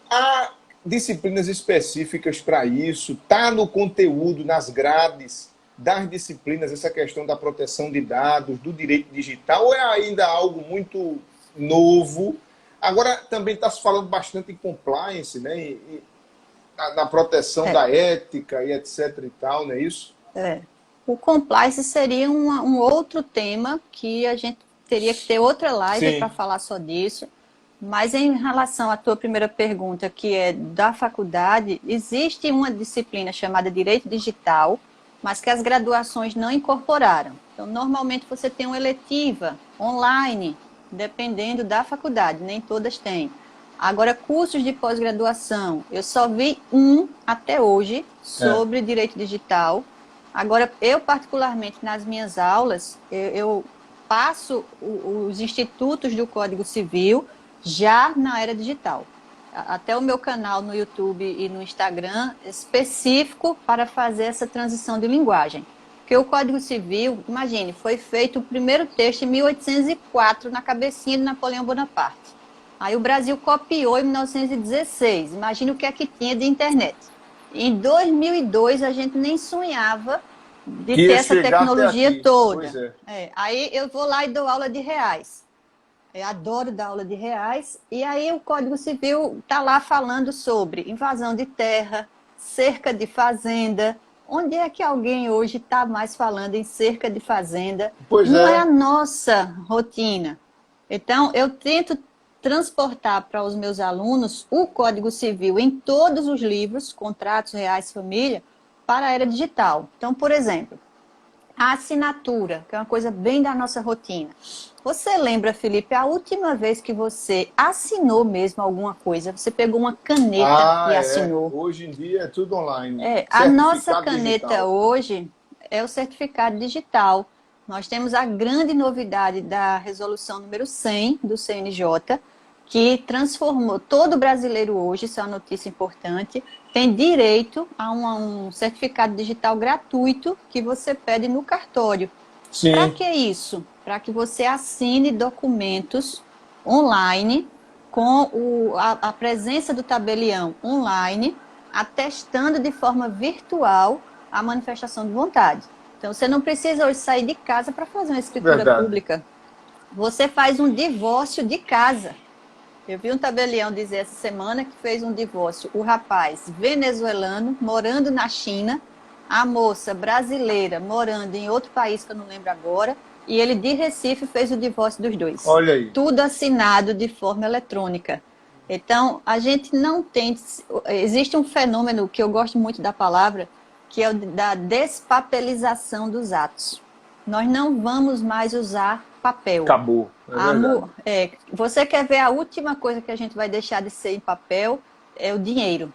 Há disciplinas específicas para isso? Está no conteúdo, nas grades das disciplinas, essa questão da proteção de dados, do direito digital, ou é ainda algo muito novo? Agora também está se falando bastante em compliance, né? Na proteção da ética e etc e tal, não é isso? O compliance seria um outro tema que a gente teria que ter outra live para falar só disso. Mas em relação à tua primeira pergunta, que é da faculdade, existe uma disciplina chamada Direito Digital, mas que as graduações não incorporaram. Então, normalmente você tem uma eletiva online, dependendo da faculdade, nem todas têm. Agora, cursos de pós-graduação, eu só vi um até hoje sobre direito digital. Agora, eu particularmente, nas minhas aulas, eu passo os institutos do Código Civil já na era digital. Até o meu canal no YouTube e no Instagram específico para fazer essa transição de linguagem. Porque o Código Civil, imagine, foi feito o primeiro texto em 1804 na cabecinha de Napoleão Bonaparte. Aí o Brasil copiou em 1916. Imagine o que é que tinha de internet. Em 2002 a gente nem sonhava de ter essa tecnologia toda. Aí eu vou lá e dou aula de reais. Eu adoro dar aula de reais. E aí o Código Civil está lá falando sobre invasão de terra, cerca de fazenda. Onde é que alguém hoje está mais falando em cerca de fazenda? Não é a nossa rotina. Então, eu tento transportar para os meus alunos o Código Civil em todos os livros, contratos, reais, família, para a era digital. Então, por exemplo, a assinatura, que é uma coisa bem da nossa rotina. Você lembra, Felipe, a última vez que você assinou mesmo alguma coisa? Você pegou uma caneta e assinou. Hoje em dia é tudo online. A nossa caneta digital hoje é o certificado digital. Nós temos a grande novidade da resolução número 100 do CNJ, que transformou todo brasileiro hoje, isso é uma notícia importante, tem direito a um certificado digital gratuito que você pede no cartório. Para que isso? Para que você assine documentos online com a presença do tabelião online, atestando de forma virtual a manifestação de vontade. Então, você não precisa hoje sair de casa para fazer uma escritura pública. Você faz um divórcio de casa. Eu vi um tabelião dizer essa semana que fez um divórcio. O rapaz venezuelano, morando na China, a moça brasileira, morando em outro país que eu não lembro agora, e ele de Recife fez o divórcio dos dois. Olha aí. Tudo assinado de forma eletrônica. Então, a gente não tem... Existe um fenômeno que eu gosto muito da palavra, que é o da despapelização dos atos. Nós não vamos mais usar papel. Acabou. Você quer ver a última coisa que a gente vai deixar de ser em papel? É o dinheiro.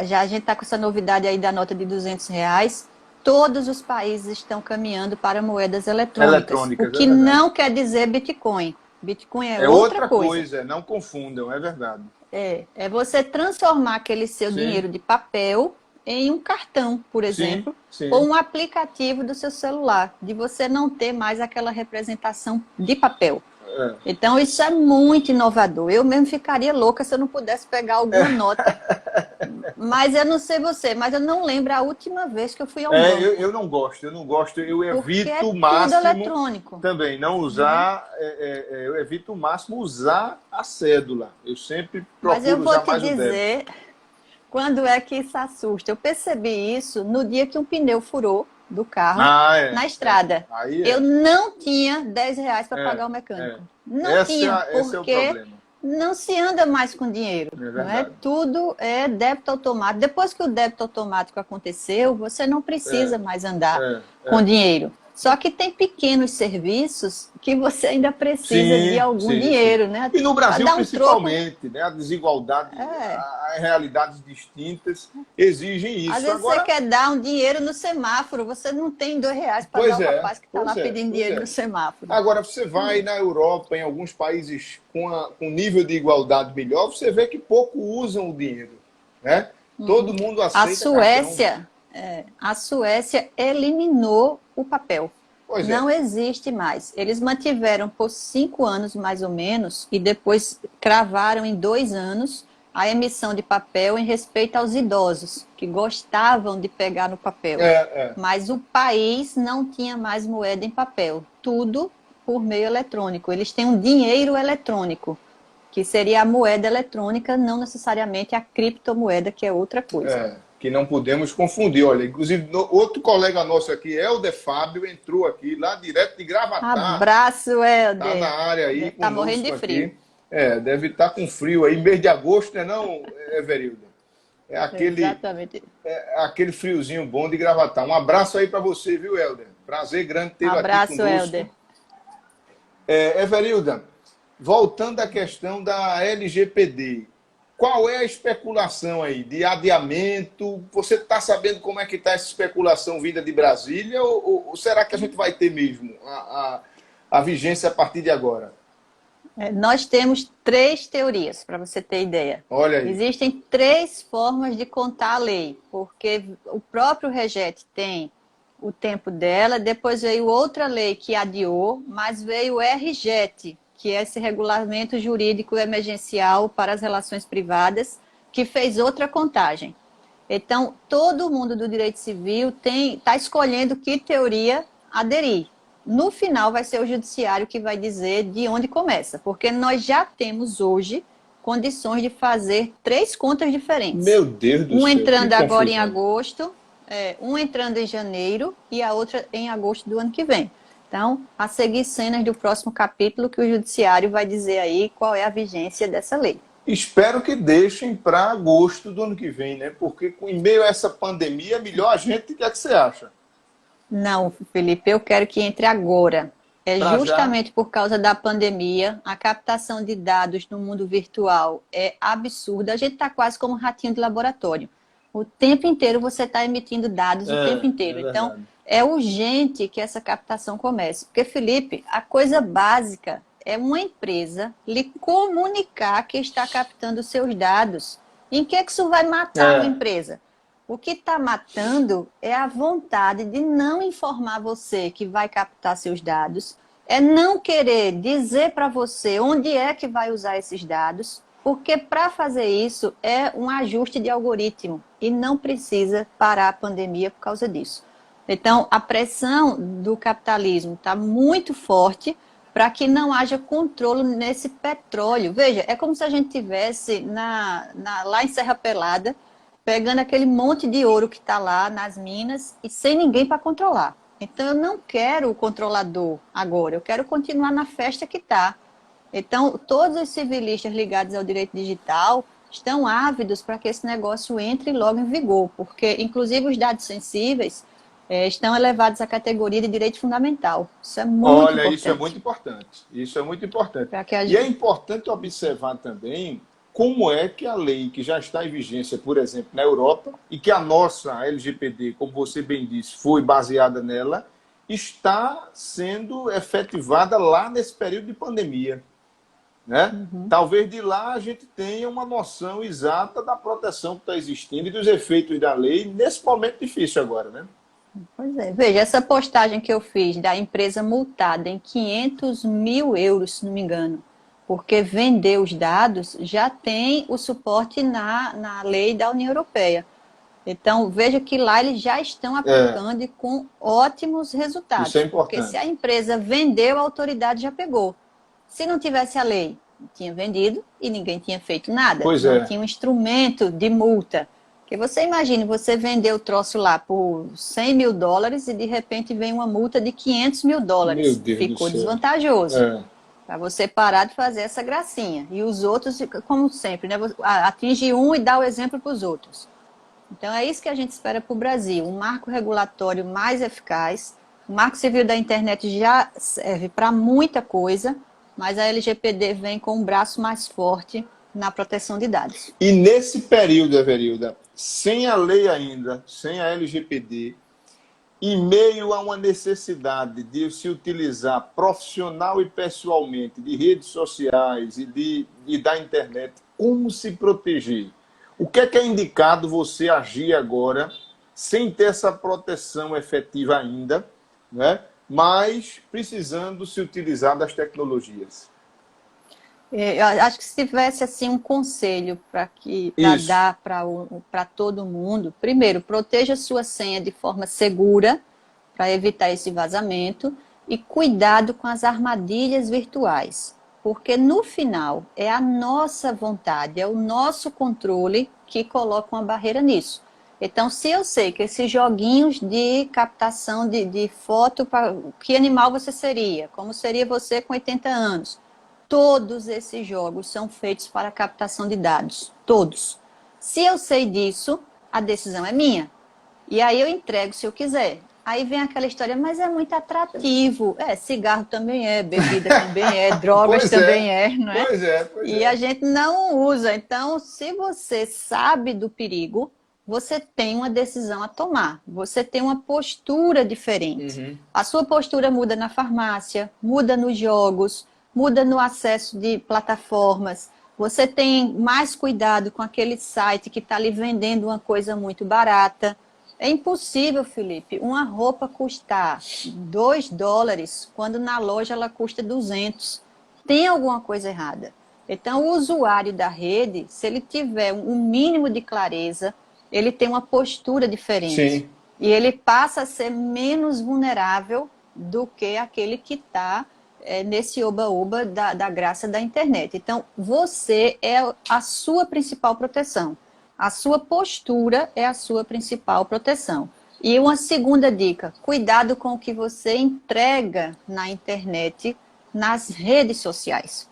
Já a gente está com essa novidade aí da nota de R$200. Todos os países estão caminhando para moedas eletrônicas. O que não quer dizer Bitcoin. Bitcoin é outra coisa. Não confundam, é verdade. É você transformar aquele seu dinheiro de papel em um cartão, por exemplo, ou um aplicativo do seu celular, de você não ter mais aquela representação de papel. Então, isso é muito inovador. Eu mesmo ficaria louca se eu não pudesse pegar alguma nota. Mas eu não sei você, mas eu não lembro a última vez que eu fui ao banco. Eu não gosto, eu evito o máximo. Tudo eletrônico. Também, não usar, eu evito o máximo usar a cédula. Eu sempre procuro usar mais o débito. Mas eu vou te dizer, quando é que isso assusta? Eu percebi isso no dia que um pneu furou do carro na estrada. Eu não tinha R$10 para pagar o mecânico. Não tinha, porque não se anda mais com dinheiro. Tudo é débito automático. Depois que o débito automático aconteceu, você não precisa mais andar com dinheiro. Só que tem pequenos serviços que você ainda precisa de algum dinheiro, né? E no Brasil, principalmente, né? A desigualdade, as realidades distintas exigem isso. Às vezes você quer dar um dinheiro no semáforo, você não tem R$2 para dar ao rapaz que está lá pedindo dinheiro no semáforo. Agora, você vai na Europa, em alguns países com nível de igualdade melhor, você vê que pouco usam o dinheiro, né? Todo mundo aceita A Suécia eliminou o papel. Pois é. Não existe mais. Eles mantiveram por 5 anos, mais ou menos, e depois cravaram em 2 anos a emissão de papel em respeito aos idosos, que gostavam de pegar no papel. Mas o país não tinha mais moeda em papel. Tudo por meio eletrônico. Eles têm um dinheiro eletrônico, que seria a moeda eletrônica, não necessariamente a criptomoeda, que é outra coisa. Que não podemos confundir. Olha, inclusive, outro colega nosso aqui, Helder Fábio, entrou aqui, lá direto de Gravatá. Abraço, Helder. Está na área aí. Está morrendo de frio. Aqui. Deve estar com frio aí, mês de agosto, não, Everilda? Exatamente. Aquele friozinho bom de Gravatá. Um abraço aí para você, viu, Helder? Prazer grande ter aqui conosco. Abraço, Helder. Everilda, voltando à questão da LGPD, qual é a especulação aí de adiamento? Você está sabendo como é que está essa especulação vinda de Brasília ou será que a gente vai ter mesmo a vigência a partir de agora? Nós temos 3 teorias, para você ter ideia. Olha aí. Existem 3 formas de contar a lei, porque o próprio REGET tem o tempo dela, depois veio outra lei que adiou, mas veio o RJET, que é esse regulamento jurídico emergencial para as relações privadas, que fez outra contagem. Então, todo mundo do direito civil está escolhendo que teoria aderir. No final, vai ser o judiciário que vai dizer de onde começa, porque nós já temos hoje condições de fazer 3 contas diferentes. Meu Deus do céu. Um entrando agora em agosto, um entrando em janeiro e a outra em agosto do ano que vem. Então, a seguir cenas do próximo capítulo que o judiciário vai dizer aí qual é a vigência dessa lei. Espero que deixem para agosto do ano que vem, né? Porque em meio a essa pandemia, é melhor a gente. O que é que você acha? Não, Felipe, eu quero que entre agora. Justamente por causa da pandemia, a captação de dados no mundo virtual é absurda. A gente está quase como um ratinho de laboratório. O tempo inteiro você está emitindo dados, o tempo inteiro. Então, é urgente que essa captação comece. Porque, Felipe, a coisa básica é uma empresa lhe comunicar que está captando seus dados. Em que isso vai matar uma empresa? O que está matando é a vontade de não informar você que vai captar seus dados, é não querer dizer para você onde é que vai usar esses dados, porque para fazer isso é um ajuste de algoritmo e não precisa parar a pandemia por causa disso. Então, a pressão do capitalismo está muito forte para que não haja controle nesse petróleo. Veja, é como se a gente tivesse lá em Serra Pelada, pegando aquele monte de ouro que está lá nas minas e sem ninguém para controlar. Então, eu não quero o controlador agora, eu quero continuar na festa que está. Então, todos os civilistas ligados ao direito digital estão ávidos para que esse negócio entre logo em vigor, porque, inclusive, os dados sensíveis estão elevados à categoria de direito fundamental. Isso é muito importante. Olha, isso é muito importante. Isso é muito importante. E é importante observar também como é que a lei que já está em vigência, por exemplo, na Europa, e que a nossa LGPD, como você bem disse, foi baseada nela, está sendo efetivada lá nesse período de pandemia. Né? Talvez de lá a gente tenha uma noção exata da proteção que está existindo e dos efeitos da lei nesse momento difícil agora, né? Pois é. Veja, essa postagem que eu fiz da empresa multada em 500 mil euros, se não me engano, porque vendeu os dados, já tem o suporte na lei da União Europeia. Então, veja que lá eles já estão aplicando e com ótimos resultados. Isso é importante. Porque se a empresa vendeu, a autoridade já pegou. Se não tivesse a lei, tinha vendido e ninguém tinha feito nada. Não tinha um instrumento de multa. Porque você imagina, você vendeu o troço lá por 100 mil dólares e de repente vem uma multa de 500 mil dólares. Meu Deus Ficou do céu. Desvantajoso. Para você parar de fazer essa gracinha. E os outros, como sempre, né? Atinge um e dá o exemplo para os outros. Então é isso que a gente espera para o Brasil. Um marco regulatório mais eficaz. O Marco Civil da Internet já serve para muita coisa, mas a LGPD vem com um braço mais forte na proteção de dados. E nesse período, Everilda, sem a lei ainda, sem a LGPD, em meio a uma necessidade de se utilizar profissional e pessoalmente de redes sociais e da internet, como se proteger? O que é indicado você agir agora, sem ter essa proteção efetiva ainda, né? Mas precisando se utilizar das tecnologias. Eu acho que se tivesse assim um conselho para Isso. dar para todo mundo, primeiro, proteja sua senha de forma segura para evitar esse vazamento e cuidado com as armadilhas virtuais, porque no final é a nossa vontade, é o nosso controle que coloca uma barreira nisso. Então, se eu sei que esses joguinhos de captação de foto, que animal você seria? Como seria você com 80 anos? Todos esses jogos são feitos para captação de dados. Todos. Se eu sei disso, a decisão é minha. E aí eu entrego se eu quiser. Aí vem aquela história, mas é muito atrativo. É, cigarro também é, bebida também é, drogas Pois também é, é, não é? pois é, pois E a é. gente não usa. Então, se você sabe do perigo, você tem uma decisão a tomar. Você tem uma postura diferente. Uhum. A sua postura muda na farmácia, muda nos jogos, muda no acesso de plataformas. Você tem mais cuidado com aquele site que está lhe vendendo uma coisa muito barata. É impossível, Felipe, uma roupa custar $2 quando na loja ela custa 200. Tem alguma coisa errada. Então, o usuário da rede, se ele tiver um mínimo de clareza, ele tem uma postura diferente. Sim. E ele passa a ser menos vulnerável do que aquele que está nesse oba-oba da graça da internet. Então, você é a sua principal proteção. A sua postura é a sua principal proteção. E uma segunda dica, cuidado com o que você entrega na internet, nas redes sociais.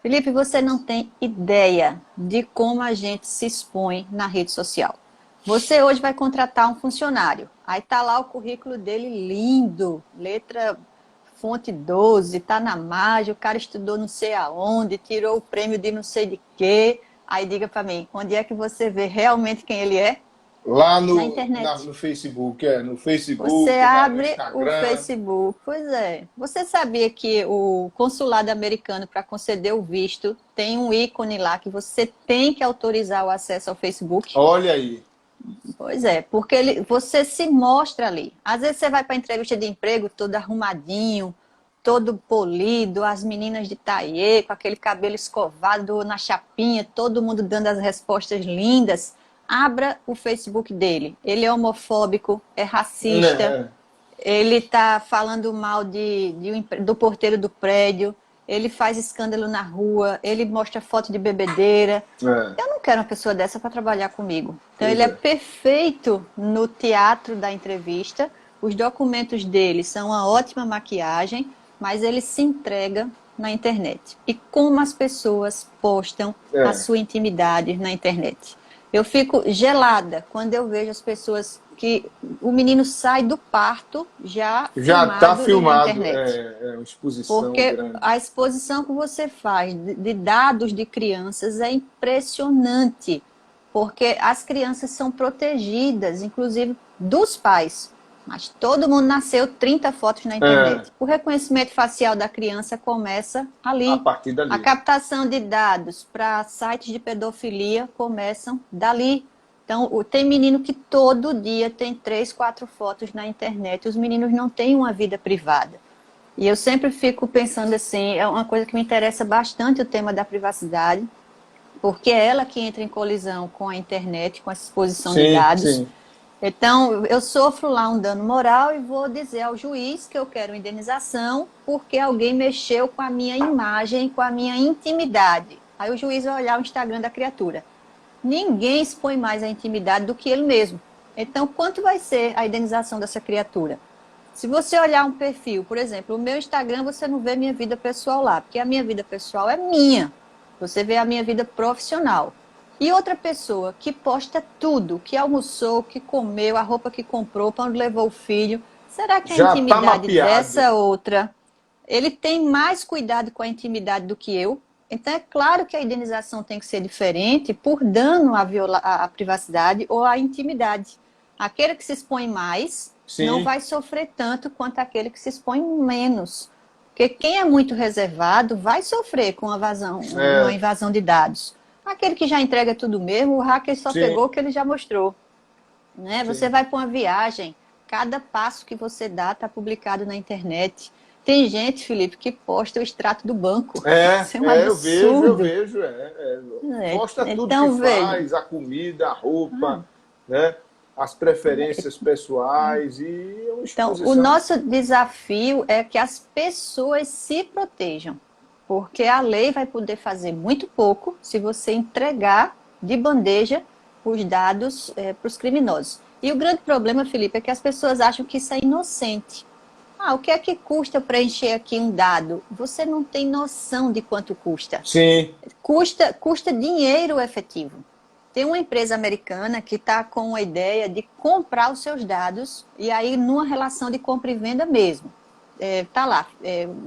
Felipe, você não tem ideia de como a gente se expõe na rede social. Você hoje vai contratar um funcionário, aí tá lá o currículo dele lindo, letra fonte 12, tá na margem, o cara estudou não sei aonde, tirou o prêmio de não sei de quê. Aí diga para mim, onde é que você vê realmente quem ele é? Lá Na no internet. Facebook, no Você Facebook, no abre o Instagram. Facebook. Pois é. Você sabia que o consulado americano, para conceder o visto, tem um ícone lá que você tem que autorizar o acesso ao Facebook? Olha aí. Pois é, porque você se mostra ali. Às vezes você vai para entrevista de emprego todo arrumadinho, todo polido, as meninas de taillé, com aquele cabelo escovado na chapinha, todo mundo dando as respostas lindas. Abra o Facebook dele. Ele é homofóbico, é racista, É, ele está falando mal do porteiro do prédio, ele faz escândalo na rua, ele mostra foto de bebedeira. é, Eu não quero uma pessoa dessa para trabalhar comigo. Então, pois ele é é. perfeito no teatro da entrevista, os documentos dele são uma ótima maquiagem, mas ele se entrega na internet. E como as pessoas postam a É. sua intimidade na internet. Eu fico gelada quando eu vejo as pessoas que o menino sai do parto já Já está filmado e na filmado, internet. uma exposição Porque grande. a exposição que você faz de dados de crianças é impressionante. Porque as crianças são protegidas, inclusive dos pais. Mas todo mundo nasceu 30 fotos na É, internet. O reconhecimento facial da criança começa a ali. partir A dali. captação de dados para sites de pedofilia começam dali. Então, tem menino que todo dia tem 3, 4 fotos na internet. Os meninos não têm uma vida privada. E eu sempre fico pensando assim, é uma coisa que me interessa bastante o tema da privacidade, porque é ela que entra em colisão com a internet, com essa exposição de Sim, dados. sim. Então, eu sofro lá um dano moral e vou dizer ao juiz que eu quero indenização porque alguém mexeu com a minha imagem, com a minha intimidade. Aí o juiz vai olhar o Instagram da criatura. Ninguém expõe mais a intimidade do que ele mesmo. Então, quanto vai ser a indenização dessa criatura? Se você olhar um perfil, por exemplo, o meu Instagram, você não vê minha vida pessoal lá, porque a minha vida pessoal é minha. Você vê a minha vida profissional. E outra pessoa que posta tudo, que almoçou, que comeu, a roupa que comprou, para onde levou o filho, será que a Já está intimidade mapeado. dessa outra, ele tem mais cuidado com a intimidade do que eu? Então é claro que a indenização tem que ser diferente por dano à privacidade ou à intimidade. Aquele que se expõe mais não Sim, vai sofrer tanto quanto aquele que se expõe menos. Porque quem é muito reservado vai sofrer com uma é, invasão de dados. Aquele que já entrega tudo mesmo, o hacker só sim, pegou o que ele já mostrou. Né? Você sim. vai para uma viagem, Cada passo que você dá está publicado na internet. Tem gente, Felipe, que posta o extrato do banco. Isso é um Eu absurdo. vejo. Posta tudo que Então, veja. faz, a comida, a roupa, né? As preferências pessoais e uma Então, o exposição. nosso desafio é que as pessoas se protejam, porque a lei vai poder fazer muito pouco se você entregar de bandeja os dados para os criminosos. E o grande problema, Felipe, é que as pessoas acham que isso é inocente. O que é que custa preencher aqui um dado? Você não tem noção de quanto custa. Sim. Custa dinheiro efetivo. Tem uma empresa americana que está com a ideia de comprar os seus dados e aí numa relação de compra e venda mesmo. Tá lá,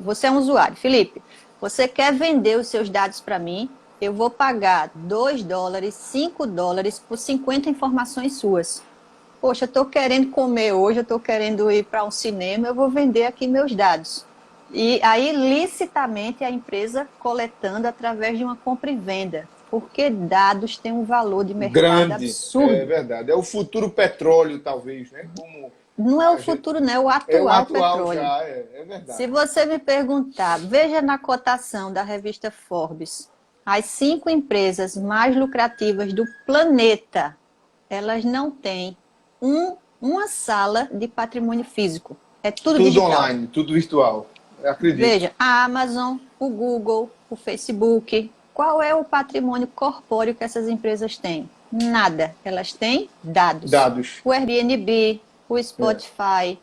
você é um usuário. Felipe, você quer vender os seus dados para mim, eu vou pagar $2, $5 por 50 informações suas. Poxa, eu estou querendo comer hoje, eu estou querendo ir para um cinema, eu vou vender aqui meus dados. E aí, licitamente, a empresa coletando através de uma compra e venda. Porque dados têm um valor de mercado Grande, é absurdo. verdade. É o futuro petróleo, talvez, né? Como Não é o futuro, não, é o é o atual atual petróleo. já, é verdade. Se você me perguntar, veja na cotação da revista Forbes, as 5 empresas mais lucrativas do planeta, elas não têm uma sala de patrimônio físico. É tudo Tudo digital. online, tudo virtual. Eu acredito. Veja, a Amazon, o Google, o Facebook, qual é o patrimônio corpóreo que essas empresas têm? Nada. Elas têm dados. Dados. O Airbnb, o Spotify,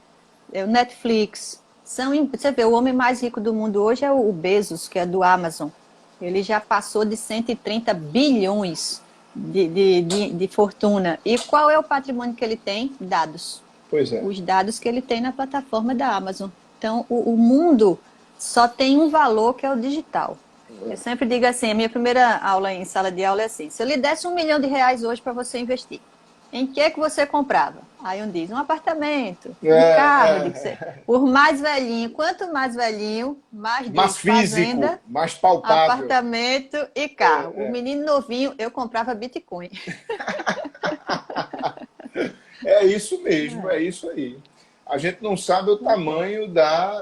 o Netflix. Você vê, o homem mais rico do mundo hoje é o Bezos, que é do Amazon. Ele já passou de 130 bilhões de fortuna. E qual é o patrimônio que ele tem? Dados. Pois é. Os dados que ele tem na plataforma da Amazon. Então, o mundo só tem um valor que é o digital. Eu sempre digo assim, a minha primeira aula em sala de aula é assim, se eu lhe desse R$ 1.000.000 hoje para você investir, em que é que você comprava? Aí um diz, um apartamento, um carro, por mais velhinho. Quanto mais velhinho, mais físico, fazenda, mais palpável. apartamento e carro. O menino novinho, eu comprava Bitcoin. É isso mesmo, é isso aí. A gente não sabe o tamanho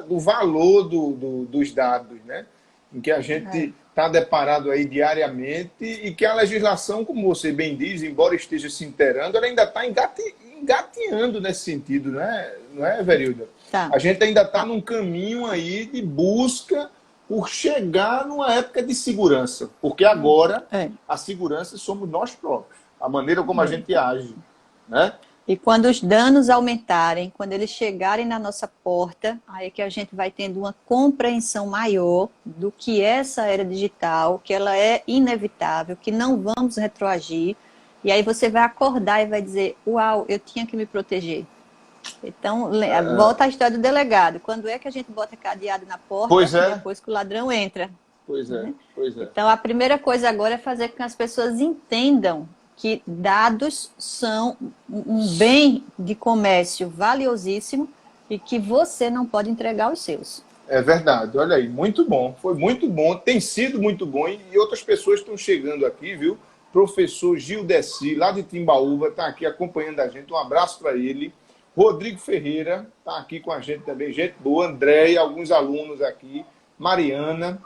do valor dos dados, né? Em que a gente está deparado aí diariamente e que a legislação, como você bem diz, embora esteja se inteirando, ela ainda está engateando nesse sentido, não é, Verilda? Tá. A gente ainda está num caminho aí de busca por chegar numa época de segurança, porque agora a segurança somos nós próprios, a maneira como a gente age, né? E quando os danos aumentarem, quando eles chegarem na nossa porta, aí é que a gente vai tendo uma compreensão maior do que é essa era digital, que ela é inevitável, que não vamos retroagir. E aí você vai acordar e vai dizer, uau, eu tinha que me proteger. Então, volta à história do delegado. Quando é que a gente bota cadeado na porta? Depois que o ladrão entra. Pois é. Então, a primeira coisa agora é fazer com que as pessoas entendam que dados são um bem de comércio valiosíssimo e que você não pode entregar os seus. É verdade, olha aí, muito bom, foi muito bom, tem sido muito bom e outras pessoas estão chegando aqui, viu? Professor Gil Dessi, lá de Timbaúba, está aqui acompanhando a gente, um abraço para ele. Rodrigo Ferreira está aqui com a gente também, gente boa, André, alguns alunos aqui, Mariana.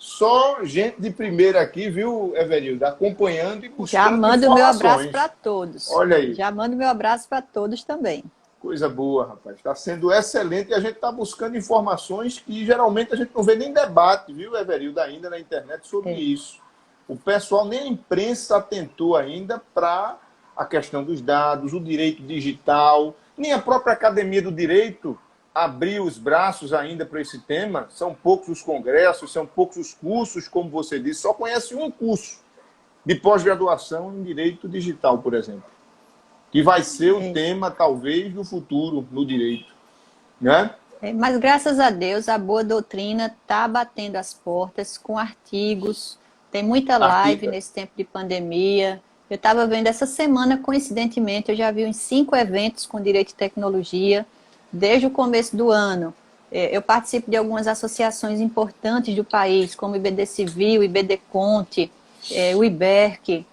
Só gente de primeira aqui, viu, Everilda? Acompanhando e buscando Já mando o meu abraço para todos. Olha aí. Já mando meu abraço para todos também. Coisa boa, rapaz. Está sendo excelente e a gente está buscando informações que geralmente a gente não vê nem debate, viu, Everilda, ainda na internet sobre isso. O pessoal, nem a imprensa atentou ainda para a questão dos dados, o direito digital, nem a própria Academia do Direito abriu os braços ainda para esse tema. São poucos os congressos, são poucos os cursos, como você disse, só conhece um curso de pós-graduação em Direito Digital, por exemplo, que vai ser o tema, talvez, do futuro no direito, né? Mas, graças a Deus, a boa doutrina está batendo as portas com artigos, tem muita live nesse tempo de pandemia. Eu estava vendo essa semana, coincidentemente, eu já vi uns 5 eventos com direito e tecnologia, desde o começo do ano. Eu participo de algumas associações importantes do país, como o IBD Civil, o IBD Conte, o IBERC.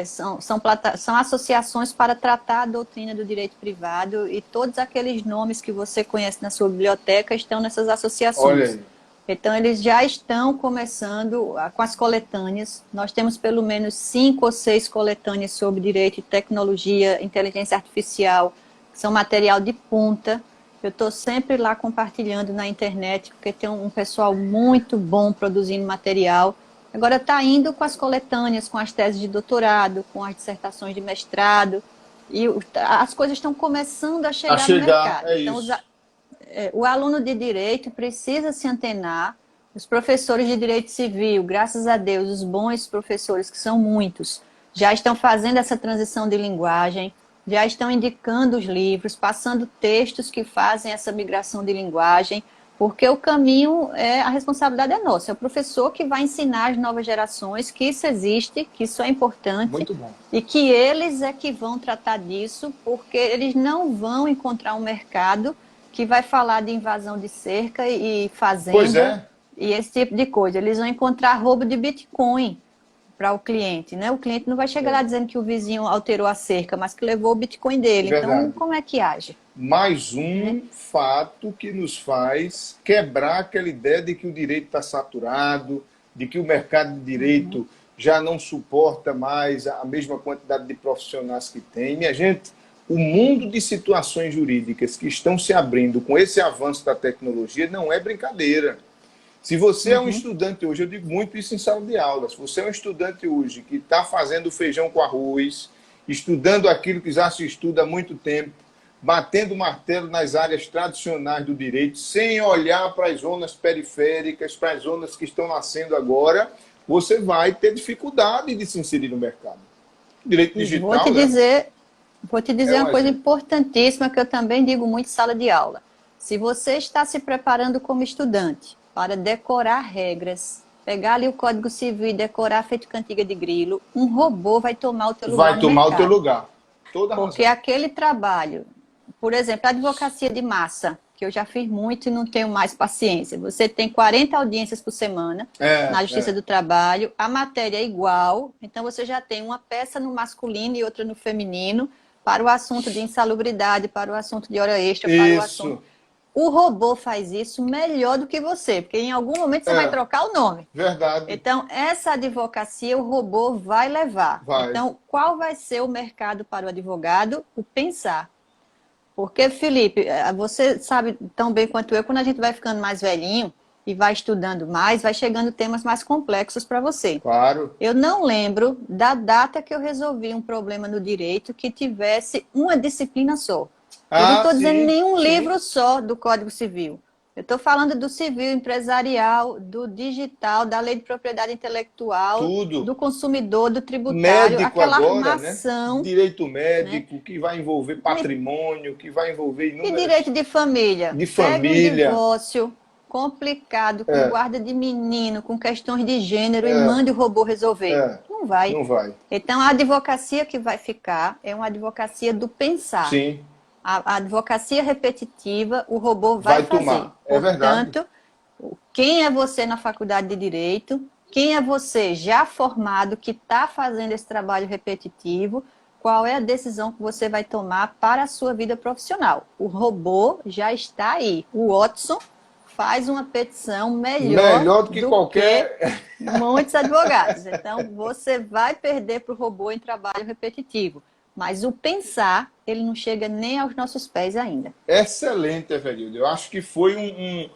São associações para tratar a doutrina do direito privado e todos aqueles nomes que você conhece na sua biblioteca estão nessas Olha associações. aí. Então, eles já estão começando com as coletâneas. Nós temos pelo menos 5 ou 6 coletâneas sobre direito e tecnologia, inteligência artificial, que são material de ponta. Eu estou sempre lá compartilhando na internet, porque tem um pessoal muito bom produzindo material. Agora está indo com as coletâneas, com as teses de doutorado, com as dissertações de mestrado, e as coisas estão começando a A chegar no chegar, mercado. é Então, isso. o aluno de direito precisa se antenar, os professores de direito civil, graças a Deus, os bons professores, que são muitos, já estão fazendo essa transição de linguagem, já estão indicando os livros, passando textos que fazem essa migração de linguagem, porque o caminho, a responsabilidade é nossa, é o professor que vai ensinar as novas gerações que isso existe, que isso é importante, Muito bom. e que eles é que vão tratar disso, porque eles não vão encontrar um mercado que vai falar de invasão de cerca e Pois fazenda é. e esse tipo de coisa. Eles vão encontrar roubo de Bitcoin para o cliente, né? O cliente não vai chegar lá É dizendo que o vizinho alterou a cerca, mas que levou o Bitcoin dele. Então, verdade. como é que age? Mais Né? um fato que nos faz quebrar aquela ideia de que o direito está saturado, de que o mercado de direito já não suporta mais a mesma quantidade de profissionais que tem. Minha gente, o mundo de situações jurídicas que estão se abrindo com esse avanço da tecnologia não é brincadeira. Se você é um Uhum. estudante hoje, eu digo muito isso em sala de aula, se você é um estudante hoje que está fazendo feijão com arroz, estudando aquilo que já se estuda há muito tempo, batendo martelo nas áreas tradicionais do direito, sem olhar para as zonas periféricas, para as zonas que estão nascendo agora, você vai ter dificuldade de se inserir no mercado. Direito E vou te digital, né? dizer, É um uma coisa exemplo. importantíssima que eu também digo muito em sala de aula. Se você está se preparando como estudante para decorar regras, pegar ali o Código Civil e decorar feito cantiga de grilo, um robô vai tomar o teu lugar Vai no tomar o teu mercado. lugar. Toda Porque razão. aquele trabalho, por exemplo, a advocacia de massa, que eu já fiz muito e não tenho mais paciência. Você tem 40 audiências por semana na Justiça É. do Trabalho, a matéria é igual, então você já tem uma peça no masculino e outra no feminino, para o assunto de insalubridade, para o assunto de hora extra, para o assunto. Isso. O robô faz isso melhor do que você, porque em algum momento você vai É. trocar o nome. Verdade. Então, essa advocacia o robô vai levar. Vai. Então, qual vai ser o mercado para o advogado? O pensar. Porque, Felipe, você sabe tão bem quanto eu, quando a gente vai ficando mais velhinho e vai estudando mais, vai chegando temas mais complexos para você. Claro. Eu não lembro da data que eu resolvi um problema no direito que tivesse uma disciplina só. Eu não Ah, estou dizendo sim, nenhum sim. livro só do Código Civil. Eu estou falando do civil empresarial, do digital, da lei de propriedade intelectual, Tudo. do consumidor, do tributário, Médico aquela agora, né? armação, Direito né? médico, que vai envolver patrimônio, que vai envolver E direito inúmeras de família? de Pega um família. divórcio complicado, com É, guarda de menino, com questões de gênero e é, mande o robô resolver. é. Não vai. Não vai. Então, a advocacia que vai ficar é uma advocacia do pensar. Sim, A advocacia repetitiva, o robô vai vai fazer. tomar. É verdade. Portanto, quem é você na faculdade de Direito? Quem é você já formado que está fazendo esse trabalho repetitivo? Qual é a decisão que você vai tomar para a sua vida profissional? O robô já está aí. O Watson faz uma petição melhor Melhor do que do que qualquer. muitos advogados. Então, você vai perder para o robô em trabalho repetitivo. Mas o pensar, ele não chega nem aos nossos pés ainda. Excelente, Everildo. Eu acho que foi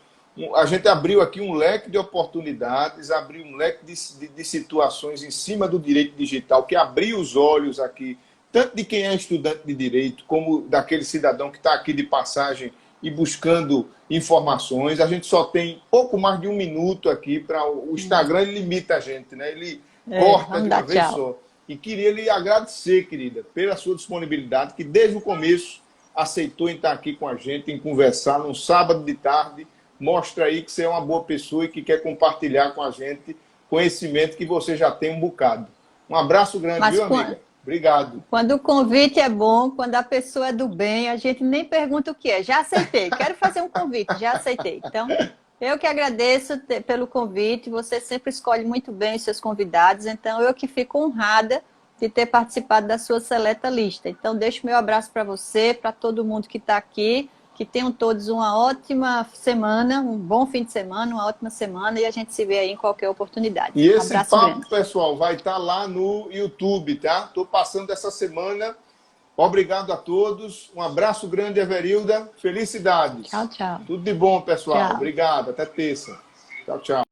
a gente abriu aqui um leque de oportunidades, abriu um leque de situações em cima do direito digital, que abriu os olhos aqui, tanto de quem é estudante de direito, como daquele cidadão que está aqui de passagem e buscando informações. A gente só tem pouco mais de um minuto aqui para o Instagram, ele limita a gente, né? Ele corta Vamos de uma dar vez tchau. só. E queria lhe agradecer, querida, pela sua disponibilidade, que desde o começo aceitou em estar aqui com a gente, em conversar num sábado de tarde. Mostra aí que você é uma boa pessoa e que quer compartilhar com a gente conhecimento que você já tem um bocado. Um abraço grande, Mas viu, amiga? Obrigado. quando o convite é bom, quando a pessoa é do bem, a gente nem pergunta o que é. Já aceitei, quero fazer um convite, já aceitei. Então, eu que agradeço pelo convite, você sempre escolhe muito bem os seus convidados, então eu que fico honrada de ter participado da sua seleta lista. Então, deixo meu abraço para você, para todo mundo que está aqui, que tenham todos uma ótima semana, um bom fim de semana, uma ótima semana, e a gente se vê aí em qualquer oportunidade. E Um esse abraço papo, grande. pessoal, vai estar lá no YouTube, tá? Estou passando essa semana. Obrigado a todos. Um abraço grande, Everilda. Felicidades. Tchau, tchau. Tudo de bom, pessoal. Tchau. Obrigado. Até terça. Tchau, tchau.